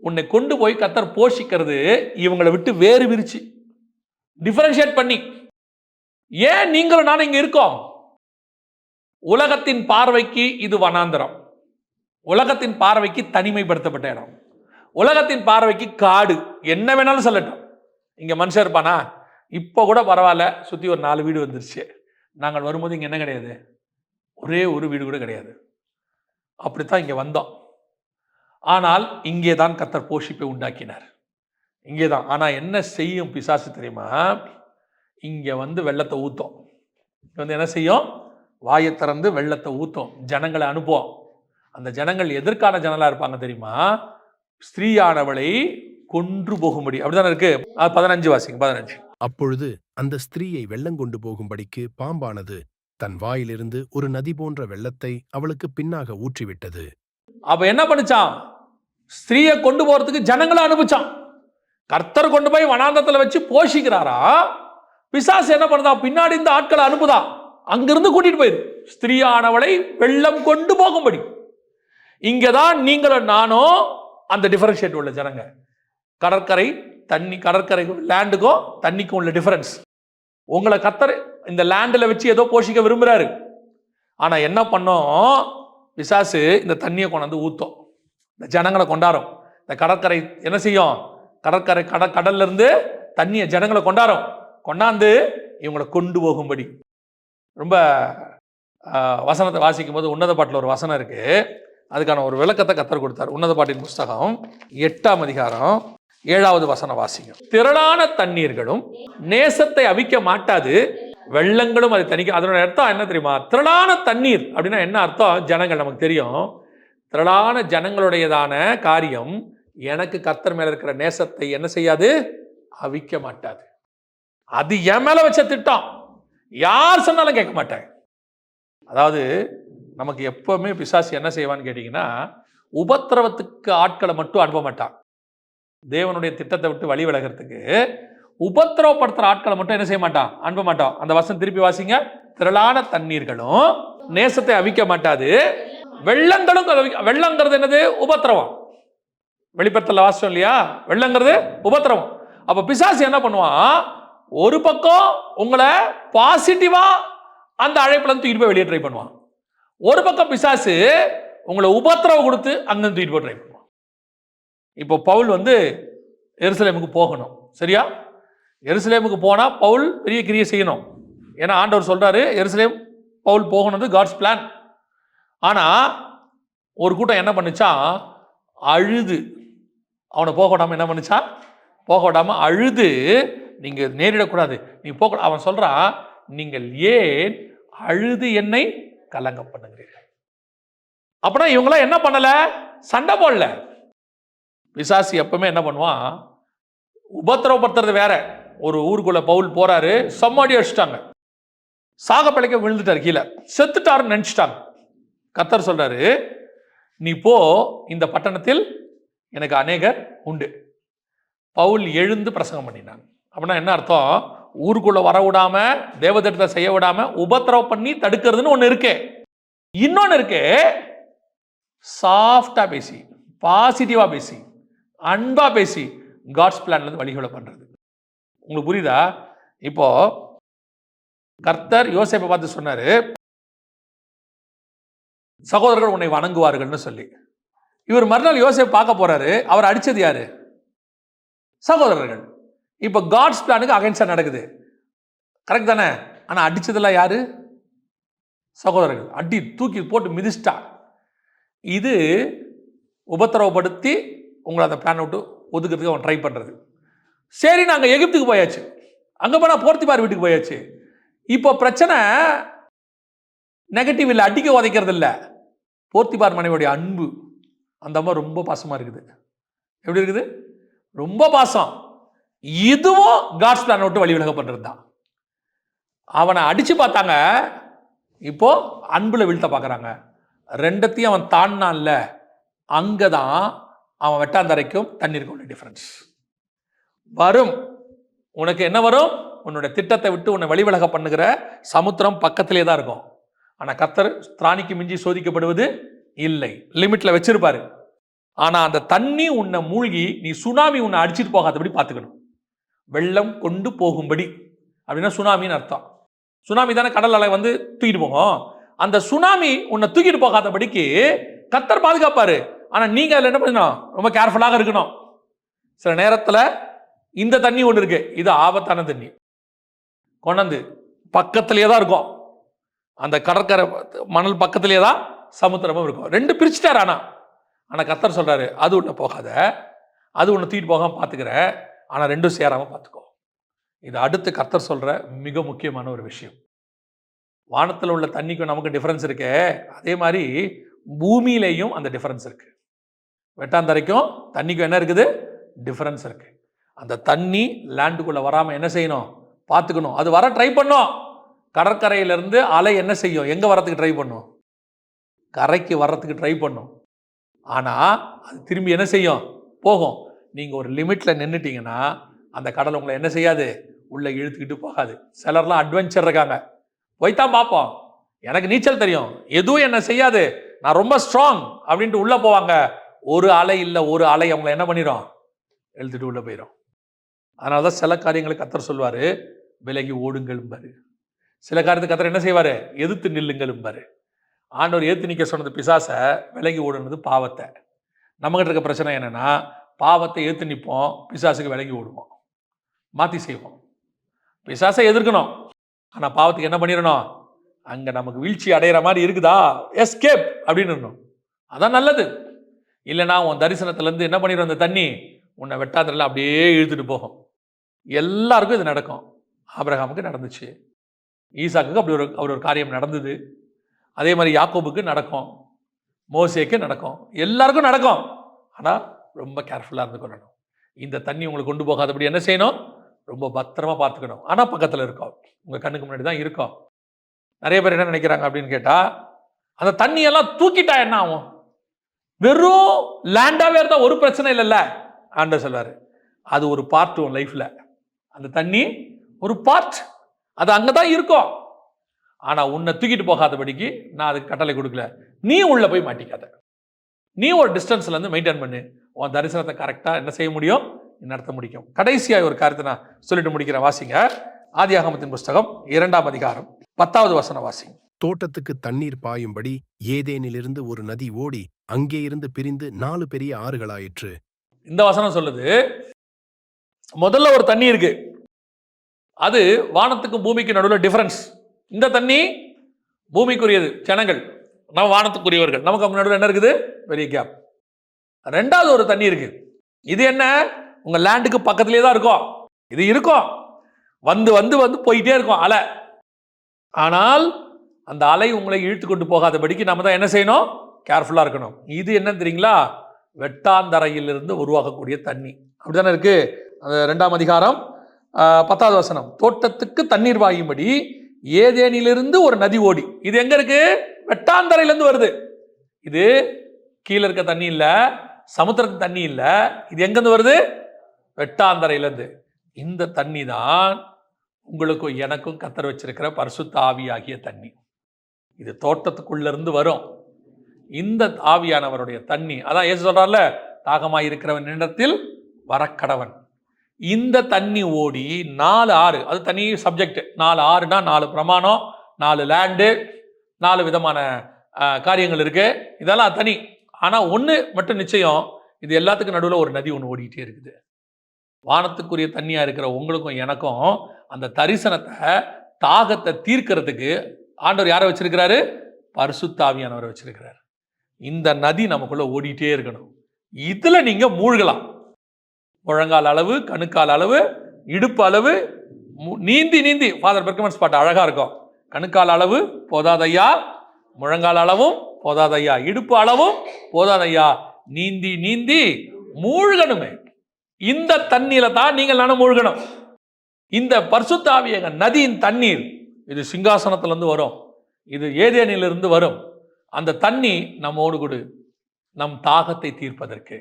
உன்னை கொண்டு போய் கர்த்தர் போஷிக்கிறது இவங்களை விட்டு வேறு விரிச்சு டிஃபரன்ஷியேட் பண்ணி. ஏன் நீங்களும் நானும் இங்க இருக்கோம்? உலகத்தின் பார்வைக்கு இது வனாந்தரம், உலகத்தின் பார்வைக்கு தனிமைப்படுத்தப்பட்ட இடம், உலகத்தின் பார்வைக்கு காடு. என்ன வேணாலும் சொல்லட்டும், இங்க மனுஷன் இருப்பானா? இப்ப கூட பரவாயில்ல, சுத்தி ஒரு 4 வீடு வந்துருச்சு. நாங்கள் வரும்போது இங்க என்ன கிடையாது? ஒரே ஒரு வீடு கூட கிடையாது. அப்படித்தான் இங்க வந்தோம். ஆனால் இங்கே தான் கர்த்தர் போஷிப்பை உண்டாக்கினார். இங்கேதான். ஆனா என்ன செய்யும் பிசாசு தெரியுமா? இங்க வந்து வெள்ளத்தை ஊத்தும். வந்து என்ன செய்யும்? வாயை திறந்து வெள்ளத்தை ஊத்தும், ஜனங்களை அனுப்புவோம். அந்த ஜனங்கள் எதற்கான ஜனங்களா இருப்பாங்க தெரியுமா? ஸ்திரீயானவளை கொன்று போகும்படி. அப்படிதானே இருக்கு. 15 வாசிங்க. 15. அப்பொழுது அந்த ஸ்திரீயை வெள்ளங்கொண்டு போகும்படிக்கு பாம்பானது தன் வாயிலிருந்து ஒரு நதி போன்ற வெள்ளத்தை அவளுக்கு பின்னாக ஊற்றிவிட்டது. அப்ப என்ன பண்ணுச்சான்? ஸ்திரீயை கொண்டு போறதுக்கு ஜனங்களை அனுப்பிச்சான். கர்த்தர் கொண்டு போய் வனாந்தரத்துல வச்சு போஷிக்கிறாரா? பிசாசு என்ன பண்ணுதா? பின்னாடி இந்த ஆட்களை அனுப்புதா, அங்கிருந்து கூட்டிட்டு போயிரு. ஸ்திரீயானவளை வெள்ளம் கொண்டு போகும்படி. இங்கதான் நீங்களும் நானும் அந்த டிஃபரன்ஷியேட் உள்ள ஜனங்க. கடற்கரை தண்ணி, கடற்கரை லேண்டுக்கும் தண்ணிக்கும் உள்ள டிஃபரன்ஸ். உங்களை கர்த்தர் இந்த லேண்டில் வச்சு ஏதோ போஷிக்க விரும்புறாரு. ஆனா என்ன பண்ணோம்? பிசாசு இந்த தண்ணியை கொண்டாந்து ஊத்தும், இந்த ஜனங்களை கொண்டாடும். இந்த கடற்கரை என்ன செய்யும்? கடற்கரை கடல்ல இருந்து தண்ணியை ஜனங்களை கொண்டாந்து இவங்களை கொண்டு போகும்படி. ரொம்ப வசனத்தை வாசிக்கும் போது உன்னத பாட்டில் ஒரு வசனம் இருக்கு, அதுக்கான ஒரு விளக்கத்தை கர்த்தர் கொடுத்தார். உன்னத பாட்டின் புஸ்தகம் 8ஆம் அதிகாரம் 7வது வசனம் வாசிங்க. திரளான தண்ணீர்களும் நேசத்தை அவிக்க மாட்டாது, வெள்ளங்களும் அதை தணிக்க. அதனோட அர்த்தம் என்ன தெரியுமா? திரளான தண்ணீர் அப்படின்னா என்ன அர்த்தம்? ஜனங்கள், நமக்கு தெரியும். திரளான ஜனங்களுடையதான காரியம் எனக்கு கர்த்தர் மேல இருக்கிற நேசத்தை என்ன செய்யாது? அவிக்க மாட்டாது. அது என் மேல வச்ச திட்டம், யார் சொன்னாலும் கேட்க மாட்டேன். அதாவது நமக்கு எப்பவுமே பிசாசு என்ன செய்வான்னு கேட்டீங்கன்னா, உபத்திரவத்துக்கு ஆட்களை மட்டும் அனுப்ப மாட்டான். தேவனுடைய திட்டத்தை விட்டு வழி விலகிறதுக்கு உபத்திரவப்படுத்துற ஆட்களை மட்டும் என்ன செய்ய மாட்டான்? அனுப்ப மாட்டான். அந்த வசனம் திருப்பி வாசிங்க. திரளான தண்ணீர்களும் நேசத்தை அவிக்க மாட்டாது, வெள்ளங்களும். வெள்ளங்கிறது என்னது? உபத்திரவம். வெளிப்படத்தில் வாசிச்சோம் இல்லையா? வெள்ளங்கிறது உபத்திரவம். அப்ப பிசாசு என்ன பண்ணுவான்? ஒரு பக்கம் உங்களை பாசிட்டிவா அந்த அழைப்புல இருந்து தூக்கிட்டு போய் வெளியே ட்ரை பண்ணுவான். ஒரு பக்கம் பிசாசு உங்களை உபத்திரவம் கொடுத்து அங்கிருந்து தூக்கிட்டு போய் ட்ரை பண்ணுவான். இப்போ பவுல் வந்து எருசலேமுக்கு போகணும், சரியா? எருசலேமுக்கு போனா பவுல் பெரிய கிரியை செய்யணும். ஏன்னா ஆண்டவர் சொல்றாரு எருசலேம் பவுல் போகணும், காட்ஸ் பிளான். ஆனா ஒரு கூட்டம் என்ன பண்ணுச்சான்? அழுது அவனை போக விடாம என்ன பண்ணுச்சான்? போக விடாம அழுது, நீங்க நேரிடக்கூடாது, நீ போக. அவன் சொல்றான், நீங்கள் ஏன் அழுது என்னை கலங்க பண்ணுகிறீர்கள்? அப்படின்னா இவங்களாம் என்ன பண்ணல? சண்டை போடல. பிசாசு எப்பவுமே என்ன பண்ணுவான்? உபத்திரவப்படுத்துறது வேற. ஒரு ஊருக்குள்ள பவுல் போறாரு, சம்மாடி அடிச்சிட்டாங்க, சாக பிழைக்க விழுந்துட்டாரு, கீழே செத்துட்டாருன்னு நினைச்சிட்டாங்க. கர்த்தர் சொல்றாரு, நீ போ, இந்த பட்டணத்தில் எனக்கு அநேகர் உண்டு. பவுல் எழுந்து பிரசங்கம் பண்ணினாங்க. அப்படின்னா என்ன அர்த்தம்? ஊருக்குள்ள வர விடாம, தேவதத்தை செய்ய விடாம உபத்திரவம் பண்ணி தடுக்கிறதுன்னு ஒண்ணு இருக்கு. இன்னொன்னு இருக்கு, சாஃப்டா பேசி, பாசிட்டிவா பேசி, அன்பா பேசி காட்ஸ் பிளான்ல இருந்து வழிகளை பண்றது. உங்களுக்கு புரியுதா? இப்போ கர்த்தர் யோசேப்பை பார்த்து சொன்னாரு, சகோதரர்கள் உன்னை வணங்குவார்கள்னு சொல்லி. இவர் மறுநாள் யோசேப்பு பார்க்க போறாரு, அவர் அடிச்சது யாரு? சகோதரர்கள். இப்போ காட்ஸ் பிளானுக்கு அகைன்ஸ்டா நடக்குது, கரெக்ட் தானே? ஆனா அடிச்சதெல்லாம் யாரு? சகோதரர்கள் அடி தூக்கி போட்டு மிதிச்சிட்டா. இது உபத்திரவப்படுத்தி உங்களை அந்த பிளான் விட்டு ஒதுக்கிறதுக்கு அவன் ட்ரை பண்ணுறது. சரி, நாங்கள் எகிப்துக்கு போயாச்சு, அங்கே போனால் போர்த்திபார் வீட்டுக்கு போயாச்சு. இப்போ பிரச்சனை நெகட்டிவ் இல்லை, அடிக்க உதைக்கிறது இல்லை, போர்த்திபார் மனைவியுடைய அன்பு. அந்த அம்மா ரொம்ப பாசமாக இருக்குது. எப்படி இருக்குது? ரொம்ப பாசம். இதுவும் காட்ஸ் பிளான் விட்டு வழி விலக பண்ணுறது தான். அவனை அடித்து பார்த்தாங்க, இப்போ அன்புல வீழ்த்த பார்க்குறாங்க. ரெண்டத்தையும் அவன் தாண்டினான்ல, அங்கே தான் அவன் வெட்டாந்தரைக்கும் தண்ணீருக்கும் உள்ள டிஃப்ரென்ஸ் வரும். உனக்கு என்ன வரும்? உன்னுடைய திட்டத்தை விட்டு உன்னை வழிவிலக பண்ணுகிற சமுத்திரம் பக்கத்திலே தான் இருக்கும். ஆனால் கர்த்தர் திராணிக்கு மிஞ்சி சோதிக்கப்படுவது இல்லை, லிமிட்ல வச்சிருப்பாரு. ஆனால் அந்த தண்ணி உன்னை மூழ்கி நீ சுனாமி உன்னை அடிச்சுட்டு போகாதபடி பார்த்துக்கணும். வெள்ளம் கொண்டு போகும்படி அப்படின்னா சுனாமின்னு அர்த்தம். சுனாமி தானே கடல் அலை வந்து தூக்கிட்டு போகும். அந்த சுனாமி உன்னை தூக்கிட்டு போகாதபடிக்கு கர்த்தர் பாதுகாப்பாரு. ஆனால் நீங்கள் அதில் என்ன பண்ணணும்? ரொம்ப கேர்ஃபுல்லாக இருக்கணும். சில நேரத்தில் இந்த தண்ணி ஒன்று இருக்கு, இது ஆபத்தான தண்ணி, கொண்டாந்து பக்கத்திலே தான் இருக்கும். அந்த கடற்கரை மணல் பக்கத்திலே தான் சமுத்திரமும் இருக்கும். ரெண்டு பிரிச்சுட்டார். ஆனால் கர்த்தர் சொல்றாரு, அது ஒன்று போகாத, அது ஒன்று தூக்கிட்டு போகாம பார்த்துக்கிற, ஆனால் ரெண்டும் சேராமல் பார்த்துக்கோ. இது அடுத்து கர்த்தர் சொல்ற மிக முக்கியமான ஒரு விஷயம். வானத்தில் உள்ள தண்ணிக்கும் நமக்கு டிஃபரன்ஸ் இருக்கு, அதே மாதிரி பூமியிலையும் அந்த டிஃபரன்ஸ் இருக்கு. வெட்டாந்தரைக்கும் தண்ணிக்கும் என்ன இருக்குது? டிஃபரன்ஸ் இருக்கு. அந்த தண்ணி லேண்டுக்குள்ள வராமல் என்ன செய்யணும்? பார்த்துக்கணும். அது வர ட்ரை பண்ணும். கடற்கரையிலிருந்து அலை என்ன செய்யும்? எங்கே வரத்துக்கு ட்ரை பண்ணும்? கரைக்கு வர்றதுக்கு ட்ரை பண்ணும். ஆனால் அது திரும்பி என்ன செய்யும்? போகும். நீங்கள் ஒரு லிமிட்டில் நின்றுட்டீங்கன்னா அந்த கடல் உங்களை என்ன செய்யாது? உள்ளே இழுத்துக்கிட்டு போகாது. சிலர்லாம் அட்வென்ச்சர் இருக்காங்க, போய்தான் பார்ப்போம், எனக்கு நீச்சல் தெரியும், எதுவும் என்ன செய்யாது, நான் ரொம்ப ஸ்ட்ராங் அப்படின்ட்டு உள்ளே போவாங்க. ஒரு அலை இல்லை, ஒரு அலை அவங்களை என்ன பண்ணிடும்? எழுத்துட்டு உள்ளே போயிடும். அதனால தான் சில காரியங்களுக்கு கர்த்தர் சொல்வார், விலகி ஓடுங்களும் பாரு. சில காரியத்துக்கு கர்த்தர் என்ன செய்வார்? எதிர்த்து நில்லுங்களும் பாரு. ஆண்டவர் ஏற்று நிற்க சொன்னது பிசாசை, விலகி ஓடுனது பாவத்தை. நம்மகிட்ட இருக்க பிரச்சனை என்னென்னா, பாவத்தை ஏற்று நிற்போம், பிசாசுக்கு விலகி ஓடுவோம், மாற்றி செய்வோம். பிசாசை எதிர்க்கணும், ஆனால் பாவத்துக்கு என்ன பண்ணிடணும்? அங்கே நமக்கு வீழ்ச்சி அடைகிற மாதிரி இருக்குதா, எஸ்கேப் அப்படின்னு இருக்கணும். அதான் நல்லது. இல்லைனா உன் தரிசனத்துலேருந்து என்ன பண்ணிடும்? அந்த தண்ணி உன்னை வெட்டாந்திரல அப்படியே இழுத்துட்டு போகும். எல்லாருக்கும் இது நடக்கும். ஆபிரகாமுக்கு நடந்துச்சு, ஈசாக்குக்கு அப்படி ஒரு காரியம் நடந்தது. அதே மாதிரி யாக்கோபுக்கு நடக்கும், மோசேக்கு நடக்கும், எல்லாருக்கும் நடக்கும். ஆனால் ரொம்ப கேர்ஃபுல்லாக இருந்துக்கணும். இந்த தண்ணி உங்களுக்கு கொண்டு போகாதபடி என்ன செய்யணும்? ரொம்ப பத்திரமா பார்த்துக்கணும். ஆனால் பக்கத்தில் இருக்கும், உங்கள் கண்ணுக்கு முன்னாடி தான் இருக்கும். நிறைய பேர் என்ன நினைக்கிறாங்க அப்படின்னு கேட்டால், அந்த தண்ணியெல்லாம் தூக்கிட்டா என்ன ஆகும்? வெறும் லேண்டாகவே இருந்தால் ஒரு பிரச்சனை இல்லைல்ல. ஆண்டவர் சொல்வார், அது ஒரு பார்ட் உன் லைஃப்பில். அந்த தண்ணி ஒரு பார்ட், அது அங்கே தான் இருக்கும். ஆனால் உன்னை தூக்கிட்டு போகாதபடிக்கு நான் அதுக்கு கட்டளை கொடுக்கல. நீ உள்ளே போய் மாட்டிக்காத, நீ ஒரு டிஸ்டன்ஸ்லேருந்து மெயின்டைன் பண்ணு. உன் தரிசனத்தை கரெக்டாக என்ன செய்ய முடியும்? நடத்த முடியும். கடைசியாக ஒரு காரியத்தை நான் சொல்லிட்டு முடிக்கிறேன். வாசிங்க, ஆதியாகமத்தின் புஸ்தகம் 2ஆம் அதிகாரம் 10வது வசனம் வாசிங்க. தோட்டத்துக்கு தண்ணீர் பாயும்படி ஏதேனிலிருந்து ஒரு நதி ஓடி அங்கே இருந்து பிரிந்து 4 பெரிய ஆறுகளாயிற்று. இந்த வசனம் சொல்லுது, முதல்ல ஒரு தண்ணி இருக்கு, அது வானத்துக்கும் பூமிக்கு நடுவில் டிஃபரன்ஸ். இந்த தண்ணி பூமிக்குரியது, ஜனங்கள், நம்ம வானத்துக்குரியவர்கள், நமக்கு அவங்க நடுவில் என்ன இருக்குது? பெரிய கேப். ரெண்டாவது ஒரு தண்ணி இருக்கு, இது என்ன? உங்க லேண்டுக்கு பக்கத்திலே தான் இருக்கும். இது இருக்கும், வந்து வந்து வந்து போயிட்டே இருக்கும் அலை. ஆனால் அந்த அலை உங்களை இழுத்து கொண்டு போகாதபடிக்கு நம்ம தான் என்ன செய்யணும்? கேர்ஃபுல்லாக இருக்கணும். இது என்ன தெரியுங்களா? வெட்டாந்தரையிலிருந்து உருவாகக்கூடிய தண்ணி. அப்படித்தானே இருக்கு. 2ஆம் அதிகாரம் 10வது வசனம், தோட்டத்துக்கு தண்ணீர் பாயும்படி ஏதேனிலிருந்து ஒரு நதி ஓடி. இது எங்க இருக்கு? வெட்டாந்தரையிலிருந்து வருது. இது கீழே இருக்க தண்ணி இல்ல, சமுத்திரத்து தண்ணி இல்ல, இது எங்கிருந்து வருது? வெட்டாந்தரையிலிருந்து. இந்த தண்ணி தான் உங்களுக்கும் எனக்கும் கர்த்தர் வச்சிருக்கிற பரிசுத்த ஆவியாகிய தண்ணி. இது தோட்டத்துக்குள்ள இருந்து வரும். இந்த ஆவியானவருடைய தண்ணி, அதான் இயேசு சொல்றார்ல, தாகமாய் இருக்கிறவன் இடத்தில் வரக்கடவன். இந்த தண்ணி ஓடி 4 ஆறு, அது தனி சப்ஜெக்ட். 4 ஆறுனா 4 பிரமாணம், 4 லேண்டு, 4 விதமான காரியங்கள் இருக்கு. இதெல்லாம் தனி. ஆனா ஒண்ணு மட்டும் நிச்சயம், இது எல்லாத்துக்கும் நடுவில் ஒரு நதி ஒன்று ஓடிக்கிட்டே இருக்குது. வானத்துக்குரிய தண்ணியா இருக்கிற உங்களுக்கும் எனக்கும் அந்த தரிசனத்தை, தாகத்தை தீர்க்கிறதுக்கு ஆண்டவர் யாரை வச்சிருக்கிறாரு? பரிசுத்த ஆவியானவரை வச்சிருக்கிறாரு. இந்த நதி நமக்குள்ள ஓடிட்டே இருக்கணும். இதுல நீங்க மூழ்கலாம். முழங்கால் அளவு, கணுக்கால் அளவு, இடுப்பு அளவு, நீந்தி நீந்தி ஃபாதர் பெர்கமன்ஸ் பாட்டு அழகா இருக்கும். கணுக்கால் அளவு போதாதையா, முழங்கால் அளவும் போதாதையா, இடுப்பு அளவும் போதாதையா, நீந்தி நீந்தி மூழ்கணுமே. இந்த தண்ணீர தான் நீங்கள் நானும் மூழ்கணும். இந்த பரிசுத்த ஆவியாக நதியின் தண்ணீர் இது சிங்காசனத்திலிருந்து வரும், இது ஏதேனிலிருந்து வரும். அந்த தண்ணி நம்மோடு கூட நம் தாகத்தை தீர்ப்பதற்கு,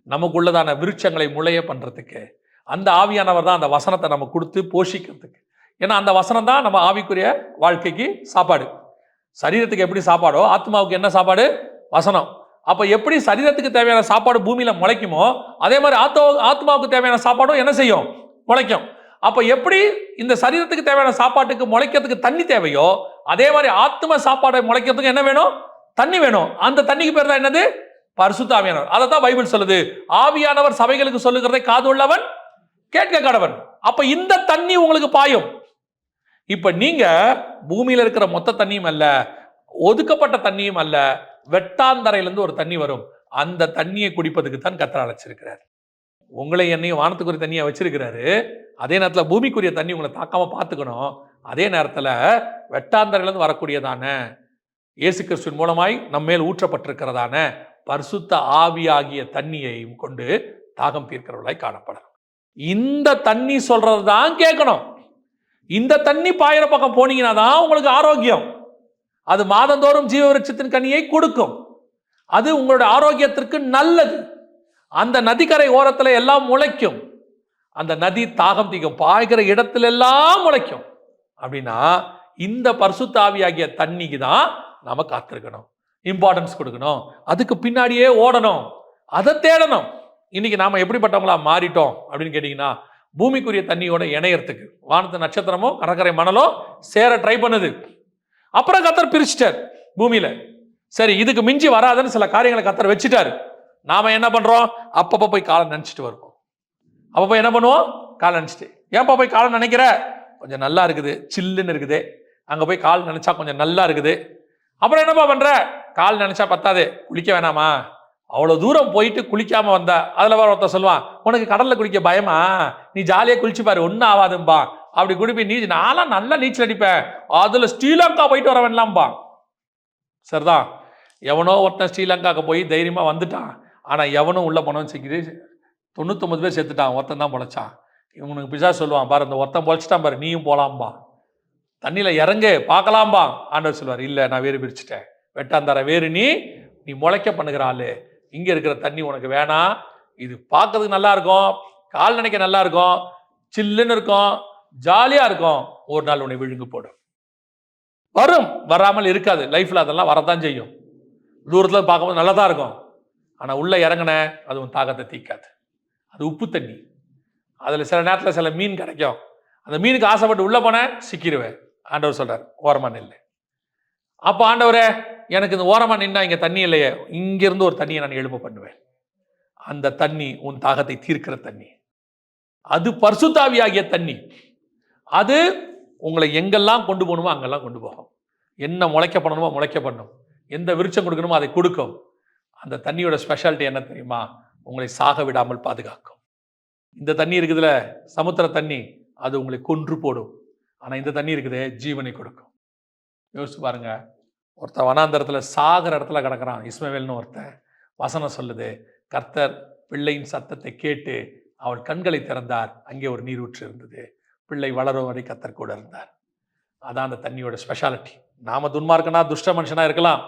நமக்குள்ளதான விருட்சங்களை முளைய பண்றதுக்கு, அந்த ஆவியானவர் தான் அந்த வசனத்தை நம்ம கொடுத்து போஷிக்கிறதுக்கு. ஏன்னா அந்த வசனம் தான் நம்ம ஆவிக்குரிய வாழ்க்கைக்கு சாப்பாடு. சரீரத்துக்கு எப்படி சாப்பாடோ ஆத்மாவுக்கு என்ன சாப்பாடு? வசனம். அப்ப எப்படி சரீரத்துக்கு தேவையான சாப்பாடு பூமியில முளைக்குமோ அதே மாதிரி ஆத்மாவுக்கு தேவையான சாப்பாடும் என்ன செய்யும்? முளைக்கும். அப்ப எப்படி இந்த சரீரத்துக்கு தேவையான சாப்பாட்டுக்கு முளைக்கிறதுக்கு தண்ணி தேவையோ அதே மாதிரி ஆத்ம சாப்பாடை முளைக்கிறதுக்கு என்ன வேணும்? தண்ணி வேணும். அந்த தண்ணிக்கு பேர் தான் என்னது? பரிசுத்த ஆவியானவர். அதை தான் பைபிள் சொல்லுது, ஆவியானவர் சபைகளுக்கு சொல்லுகிறதை காது உள்ளவன் கேட்க கடவன். அப்ப இந்த தண்ணி உங்களுக்கு பாயும். இப்ப நீங்க பூமியில இருக்கிற மொத்த தண்ணியும் அல்ல, ஒதுக்கப்பட்ட தண்ணியும் அல்ல, வெட்டாந்தரையிலிருந்து ஒரு தண்ணி வரும். அந்த தண்ணியை குடிப்பதுக்கு தான் கர்த்தர் அழைச்சிருக்கிறார். உங்களை என்னையும் வானத்துக்குரிய தண்ணியை வச்சிருக்கிறாரு. அதே நேரத்தில் பூமிக்குரிய தண்ணி உங்களை தாக்காம பார்த்துக்கணும். அதே நேரத்தில் வெட்டாந்தரையிலிருந்து வரக்கூடியதான இயேசு கிறிஸ்துவின் மூலமாய் நம்மேல் ஊற்றப்பட்டிருக்கிறதான பரிசுத்த ஆவியாகிய தண்ணியையும் கொண்டு தாகம் தீர்க்கிறவர்களாய் காணப்படணும். இந்த தண்ணி சொல்றது தான் கேட்கணும். இந்த தண்ணி பாயிர பக்கம் போனீங்கன்னா தான் உங்களுக்கு ஆரோக்கியம். அது மாதந்தோறும் ஜீவ விருட்சத்தின் கனியை கொடுக்கும். அது உங்களுடைய ஆரோக்கியத்திற்கு நல்லது. அந்த நதிக்கரை ஓரத்துல எல்லாம் முளைக்கும். அந்த நதி தாகம் தீக்கும், பாய்கிற இடத்துல எல்லாம் முளைக்கும். அப்படின்னா இந்த பரிசுத்த ஆவியாகிய தண்ணிக்கு தான் நாம காத்திருக்கணும், இம்பார்ட்டன்ஸ் கொடுக்கணும், அதுக்கு பின்னாடியே ஓடணும், அதை தேடணும். இன்னைக்கு நாம எப்படிப்பட்டவங்களா மாறிட்டோம் அப்படின்னு கேட்டீங்கன்னா, பூமிக்குரிய தண்ணியோட இணையறதுக்கு வானத்து நட்சத்திரமும் கடற்கரை மணலும் சேர ட்ரை பண்ணுது. அப்புறம் கர்த்தர் பிரிச்சுட்டார் பூமியில. சரி, இதுக்கு மிஞ்சி வராதுன்னு சில காரியங்களை கர்த்தர் வச்சுட்டாரு. நாம என்ன பண்றோம்? அப்பப்போ போய் காலை நினைச்சிட்டு வருவோம். அப்பப்போ என்ன பண்ணுவோம்? காலை நினைச்சிட்டு. ஏன்ப்பா போய் காலை நினைக்கிற? கொஞ்சம் நல்லா இருக்குது, சில்லுன்னு இருக்குது, அங்க போய் கால் நினைச்சா கொஞ்சம் நல்லா இருக்குது. அப்புறம் என்னப்பா பண்ற? கால் நினைச்சா பத்தாது, குளிக்க வேணாமா? அவ்வளவு தூரம் போயிட்டு குளிக்காம வந்த அதுல வர ஒருத்தர் சொல்லுவான், உனக்கு கடல்ல குளிக்க பயமா? நீ ஜாலியா குளிச்சு பாரு, ஒன்னும் ஆகாதும்பா. அப்படி குடிப்பி நீ, நான்லாம் நல்லா நீச்சல் அடிப்பேன், அதுல ஸ்ரீலங்கா போயிட்டு வர வேணாம்பா. சரிதான், எவனோ ஒருத்தன் ஸ்ரீலங்காவுக்கு போய் தைரியமா வந்துட்டான். ஆனா எவனும் உள்ள போனவன் சிக்கிது 99 பேர் செத்துட்டான், ஒருத்தன் தான் பொழைச்சான். இவனுக்கு பிசா சொல்லுவான், பாரு இந்த ஒருத்தன் பொழைச்சிட்டான் பாரு, நீயும் போலாம்பா, தண்ணியில இறங்கு பார்க்கலாம்பா. ஆண்டவர் சொல்லுவார், இல்ல நான் வேறு பிரிச்சுட்டேன், வெட்டாந்தார வேறு, நீ முளைக்க பண்ணுகிற ஆளு, இங்க இருக்கிற தண்ணி உனக்கு வேணாம். இது பார்க்கறதுக்கு நல்லா இருக்கும், கால் நினைக்க நல்லா இருக்கும், சில்லுன்னு இருக்கும், ஜாலியா இருக்கும். ஒரு நாள் உன்னை விழுங்கு போடும். வரும், வராமல் இருக்காது. லைஃப்ல அதெல்லாம் வரதான் செய்யும். தூரத்துல பார்க்கும்போது நல்லா தான் இருக்கும். ஆனா உள்ள இறங்கின அது உன் தாகத்தை தீக்காது. அது உப்பு தண்ணி. அதுல சில நேரத்துல சில மீன் கிடைக்கும். அந்த மீனுக்கு ஆசைப்பட்டு உள்ள போன சிக்கிடுவேன். ஆண்டவர் சொல்றார், ஓரமா நில்லு. அப்ப ஆண்டவரே, எனக்கு இந்த ஓரமா நின்னா இங்க தண்ணி இல்லையே, இங்கிருந்து ஒரு தண்ணியை நான் எழுப்ப பண்ணுவேன். அந்த தண்ணி உன் தாகத்தை தீர்க்கிற தண்ணி. அது பரிசுத்த ஆவியாகிய தண்ணி. அது உங்களை எங்கெல்லாம் கொண்டு போகணுமோ அங்கெல்லாம் கொண்டு போகும். என்ன முளைக்க பண்ணணுமோ முளைக்க பண்ணும். எந்த விருட்சம் கொடுக்கணுமோ அதை கொடுக்கும். அந்த தண்ணியோட ஸ்பெஷாலிட்டி என்ன தெரியுமா? உங்களை சாக விடாமல் பாதுகாக்கும். இந்த தண்ணி இருக்குதுல, சமுத்திர தண்ணி, அது உங்களை கொன்று போடும். ஆனா இந்த தண்ணி இருக்குது, ஜீவனை கொடுக்கும். யோசிச்சு பாருங்க, ஒருத்தன் வனாந்தரத்துல சாகிற இடத்துல கிடக்கிறான், இஸ்மவேல்னு ஒருத்தன். வசனம் சொல்லுது, கர்த்தர் பிள்ளையின் சத்தத்தை கேட்டு அவள் கண்களை திறந்தார், அங்கே ஒரு நீரூற்று இருந்தது, பிள்ளை வளரும் வரை கர்த்தர் கூட இருந்தார். அதான் அந்த தண்ணியோட ஸ்பெஷாலிட்டி. நாம துன்மார்க்கனா துஷ்ட மனுஷனா இருக்கலாம்,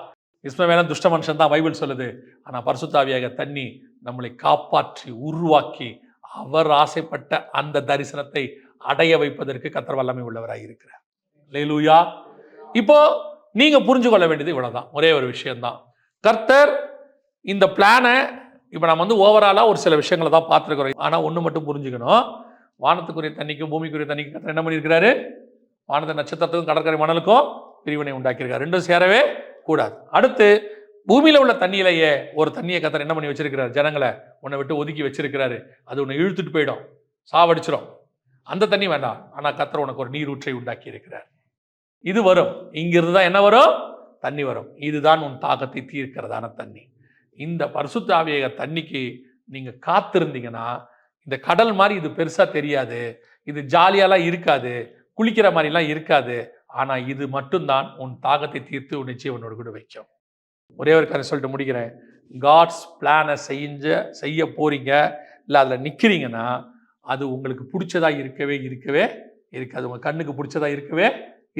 இஸ்மவேலன் துஷ்ட மனுஷன் தான் பைபிள் சொல்லுது. ஆனா பரிசுத்த ஆவியாக தண்ணி நம்மளை காப்பாற்றி உருவாக்கி அவர் ஆசைப்பட்ட அந்த தரிசனத்தை அடைய வைப்பதற்கு கர்த்தர் வல்லமை உள்ளவராக இருக்கிறார். அல்லேலூயா. இப்போ நீங்க புரிஞ்சு கொள்ள வேண்டியது இவ்வளவுதான், ஒரே ஒரு விஷயம்தான். கர்த்தர் இந்த பிளானை இப்ப நம்ம ஓவராலா ஒரு சில விஷயங்களை தான் பார்த்துருக்கிறோம். ஆனா ஒண்ணு மட்டும் புரிஞ்சுக்கணும், வானத்துக்குரிய தண்ணிக்கும் பூமிக்குரிய தண்ணிக்கும் கர்த்தர் என்ன பண்ணியிருக்கிறாரு? வானத்து நட்சத்திரத்துக்கும் கடற்கரை மணலுக்கும் பிரிவினை உண்டாக்கியிருக்காரு. ரெண்டும் சேரவே கூடாது. அடுத்து பூமியில உள்ள தண்ணியிலேயே ஒரு தண்ணியை கர்த்தர் என்ன பண்ணி வச்சிருக்கிறார்? ஜனங்களை உன்னை விட்டு ஒதுக்கி வச்சிருக்கிறாரு. அது உன்னை இழுத்துட்டு போயிடும், சாவடிச்சிடும். அந்த தண்ணி வேண்டாம். ஆனா கர்த்தர் உனக்கு ஒரு நீரூற்றை உண்டாக்கி இருக்கிறார். இது வரும். இங்கிருந்து தான் என்ன வரும்? தண்ணி வரும். இதுதான் உன் தாகத்தை தீர்க்கிறதான தண்ணி. இந்த பரிசுத்த ஆவிய தண்ணிக்கு நீங்க காத்திருந்தீங்கன்னா, இந்த கடல் மாதிரி இது பெருசா தெரியாது, இது ஜாலியாலாம் இருக்காது, குளிக்கிற மாதிரிலாம் இருக்காது. ஆனா இது மட்டும்தான் உன் தாகத்தை தீர்த்து உன்னை ஜீவனோடு கூட வைக்கும். ஒரே ஒரு கதை சொல்லிட்டு முடிக்கிறேன். காட்ஸ் பிளானை செய்ய போறீங்க, இல்லை அதில் நிற்கிறீங்கன்னா, அது உங்களுக்கு பிடிச்சதா இருக்கவே இருக்காது. உங்கள் கண்ணுக்கு பிடிச்சதா இருக்கவே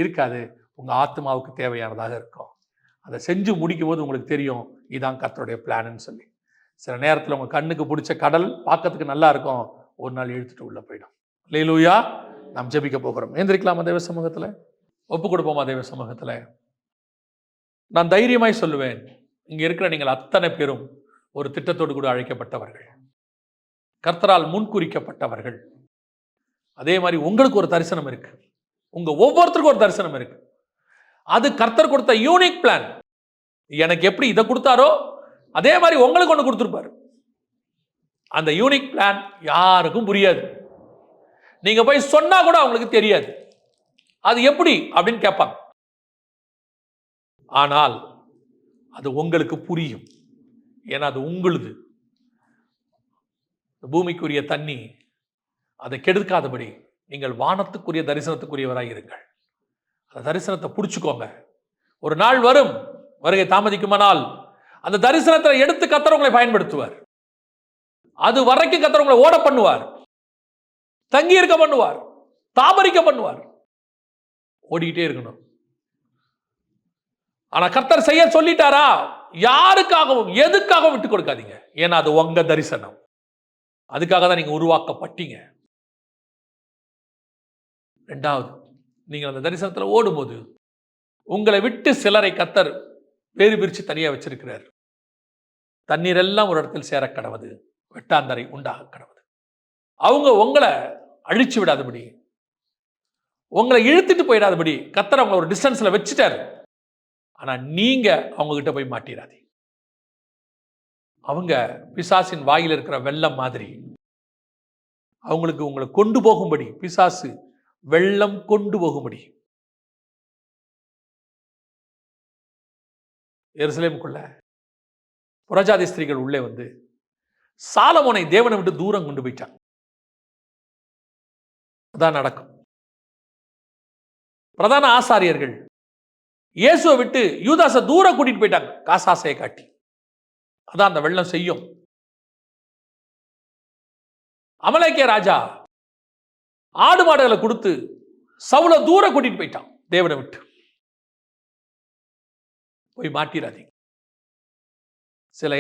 இருக்காது. உங்கள் ஆத்மாவுக்கு தேவையானதாக இருக்கும். அதை செஞ்சு முடிக்கும் போது உங்களுக்கு தெரியும், இதான் கர்த்தருடைய பிளான்னு சொல்லி. சில நேரத்தில் உங்கள் கண்ணுக்கு பிடிச்ச கடல் பார்க்கறதுக்கு நல்லா இருக்கும், ஒரு நாள் இழுத்துட்டு உள்ள போயிடும். அல்லேலூயா. நாம் ஜெபிக்க போகிறோம். ஏந்திரிக்கலாமா தேவ சமூகத்தில்? ஒப்பு கொடுப்போமா தேவ சமூகத்தில்? நான் தைரியமாய் சொல்லுவேன், இங்கே இருக்கிற நீங்கள் அத்தனை பேரும் ஒரு திட்டத்தோடு கூட அழைக்கப்பட்டவர்கள், கர்த்தரால் முன்குறிக்கப்பட்டவர்கள். அதே மாதிரி உங்களுக்கு ஒரு தரிசனம் இருக்கு. உங்க ஒவ்வொருத்தருக்கும் ஒரு தரிசனம் இருக்கு. அது கர்த்தர் கொடுத்த யூனிக் பிளான். எனக்கு எப்படி இதை கொடுத்தாரோ அதே மாதிரி உங்களுக்கு ஒன்று கொடுத்துருப்பாரு. அந்த யூனிக் பிளான் யாருக்கும் புரியாது. நீங்க போய் சொன்னா கூட அவங்களுக்கு தெரியாது அது எப்படி அப்படின்னு கேட்பாங்க. ஆனால் அது உங்களுக்கு புரியும். ஏன்னா அது உங்களுது. பூமிக்குரிய தண்ணி அதை கெடுக்காதபடி நீங்கள் வானத்துக்குரிய தரிசனத்துக்குரியவராக இருங்கள். அந்த தரிசனத்தை பிடிச்சுக்கோங்க. ஒரு நாள் வரும், வருகை தாமதிக்குமானால் அந்த தரிசனத்தை எடுத்து கர்த்தர் உங்களை பயன்படுத்துவார். அது வரைக்கும் கர்த்தர் உங்களை ஓட பண்ணுவார், தங்கி இருக்க பண்ணுவார், தாமரிக்க பண்ணுவார். ஓடிக்கிட்டே இருக்கணும். ஆனா கர்த்தர் செய்ய சொல்லிட்டாரா, யாருக்காகவும் எதுக்காகவும் விட்டு கொடுக்காதீங்க. ஏன்னா அது உங்க தரிசனம். அதுக்காக தான் நீங்க உருவாக்கப்பட்டீங்க. ரெண்டாவது, நீங்கள் அந்த தரிசனத்தில் ஓடும்போது உங்களை விட்டு சிலரை கர்த்தர் வேறு பிரித்து தனியாக வச்சிருக்கிறார். தண்ணீர் எல்லாம் ஒரு இடத்தில் சேர கடவுது, வெட்டாந்தரை உண்டாக கடவுது. அவங்க உங்களை அழிச்சு விடாதபடி, உங்களை இழுத்துட்டு போயிடாதபடி கர்த்தர் அவங்களை ஒரு டிஸ்டன்ஸ்ல வச்சுட்டாரு. ஆனா நீங்க அவங்க கிட்ட போய் மாட்டிடாதீங்க. அவங்க பிசாசின் வாயில் இருக்கிற வெள்ளம் மாதிரி. அவங்களுக்கு உங்களை கொண்டு போகும்படி, பிசாசு வெள்ளம் கொண்டு போகும்படி எருசலேமுக்குள்ள புறஜாதி ஸ்திரீகள் உள்ளே வந்து சாலமோனை தேவனை விட்டு தூரம் கொண்டு போயிட்டாங்க. அதான் நடக்கும். பிரதான ஆசாரியர்கள் இயேசுவை விட்டு யூதாசை தூரம் கூட்டிட்டு போயிட்டாங்க, காசாசையை காட்டி. அதான் அந்த வெள்ளம் செய்யும். அமலேக்கிய ராஜா ஆடு மாடுகளை கொடுத்து சவுல தூரம் கூட்டிட்டு போயிட்டான் தேவனை விட்டு. போய் மாட்டிடாதீங்க. சில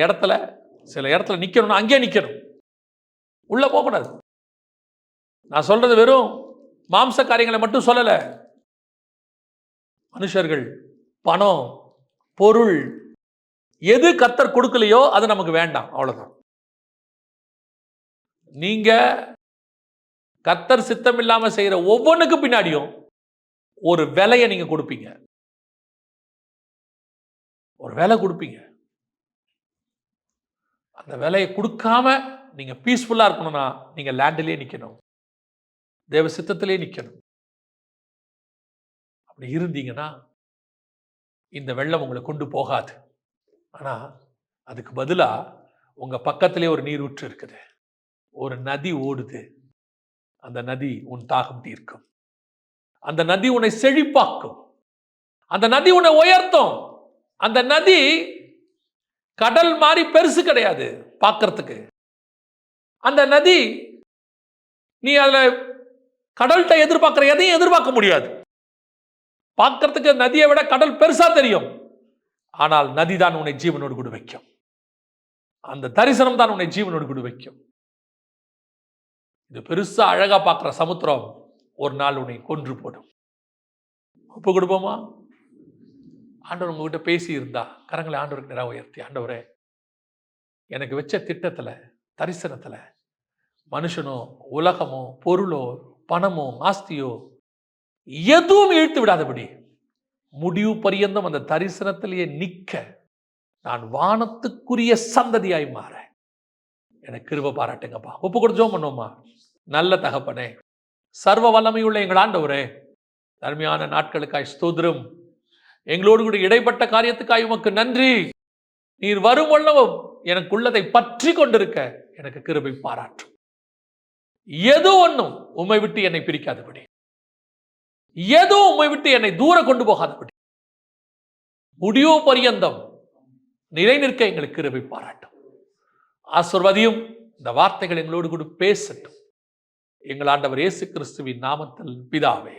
இடத்துல நிக்கணும்னா அங்கே நிக்கணும், உள்ள போகக்கூடாது. நான் சொல்றது வெறும் மாம்ச காரியங்களை மட்டும் சொல்லல. மனுஷர்கள், பணம், பொருள், எது கர்த்தர் கொடுக்கலையோ அது நமக்கு வேண்டாம், அவ்வளவுதான். நீங்க கர்த்தர் சித்தம் இல்லாம செய்யற ஒவ்வொன்றுக்கு பின்னாடியும் ஒரு விலையை நீங்க கொடுப்பீங்க, ஒரு விலை கொடுப்பீங்க. அந்த விலையை கொடுக்காம நீங்க பீஸ்ஃபுல்லா இருக்கணும்னா நீங்க லேண்டிலே நிக்கணும், தேவ சித்தத்திலே நிக்கணும். அப்படி இருந்தீங்கன்னா இந்த வெள்ளம் உங்களை கொண்டு போகாது. ஆனா அதுக்கு பதிலா உங்க பக்கத்திலே ஒரு நீரூற்று இருக்குது, ஒரு நதி ஓடுது. அந்த நதி உன் தாகம் தீர்க்கும். அந்த நதி உன்னை செழிப்பாக்கும். அந்த நதி உன்னை உயர்த்தும். அந்த நதி கடல் மாதிரி பெருசு கிடையாது பார்க்கறதுக்கு. அந்த நதி நீ அதுல கடல்கிட்ட எதிர்பார்க்கிற எதையும் எதிர்பார்க்க முடியாது. பார்க்கறதுக்கு நதியை விட கடல் பெருசா தெரியும். ஆனால் நதி தான் உன்னை ஜீவனோடு கூட வைக்கும். அந்த தரிசனம் தான் உன்னை ஜீவனோடு கூட வைக்கும். இது பெருசா அழகா பார்க்கிற சமுத்திரம் ஒரு நாள் உன்னை கொன்று போடும். ஒப்பு கொடுப்போமா? ஆண்டவர் உங்ககிட்ட பேசி இருந்தா கரங்களை ஆண்டவருக்கு நேராக உயர்த்தி, ஆண்டவரே, எனக்கு வச்ச திட்டத்துல, தரிசனத்துல மனுஷனோ, உலகமோ, பொருளோ, பணமோ, ஆஸ்தியோ எதுவும் இழுத்து விடாதபடி முடிவு பரியந்தம் அந்த தரிசனத்திலேயே நிக்க நான் வானத்துக்குரிய சந்ததியாய் மாற எனக்கு கிருபை பாராட்டுங்கப்பா. ஒப்பு கொடுத்து ஜெபம் பண்ணுவோமா? நல்ல தகப்பனே, சர்வ வல்லமையுள்ள எங்கள் ஆண்டவரே, அருமையான நாட்களுக்காய் ஸ்தோத்திரம். எங்களோடு கூட இடைப்பட்ட காரியத்துக்காய் உமக்கு நன்றி. நீர் வரும் வண்ணமும் எனக்குள்ளதை பற்றி கொண்டிருக்க எனக்கு கிருபை பாராட்டும். எது ஒன்றும் உம்மை விட்டு என்னை பிரிக்காதபடி, எதுவும் உம்மை விட்டு என்னை தூர கொண்டு போகாதபடி, முடிவு பரியந்தம் நிலை நிற்க எங்களுக்கு கிருபை பாராட்டும். ஆசீர்வதியும். இந்த வார்த்தைகள் எங்களோடு கூட பேசட்டும். எங்கள் ஆண்டவர் இயேசு கிறிஸ்துவின் நாமத்தில் பிதாவே.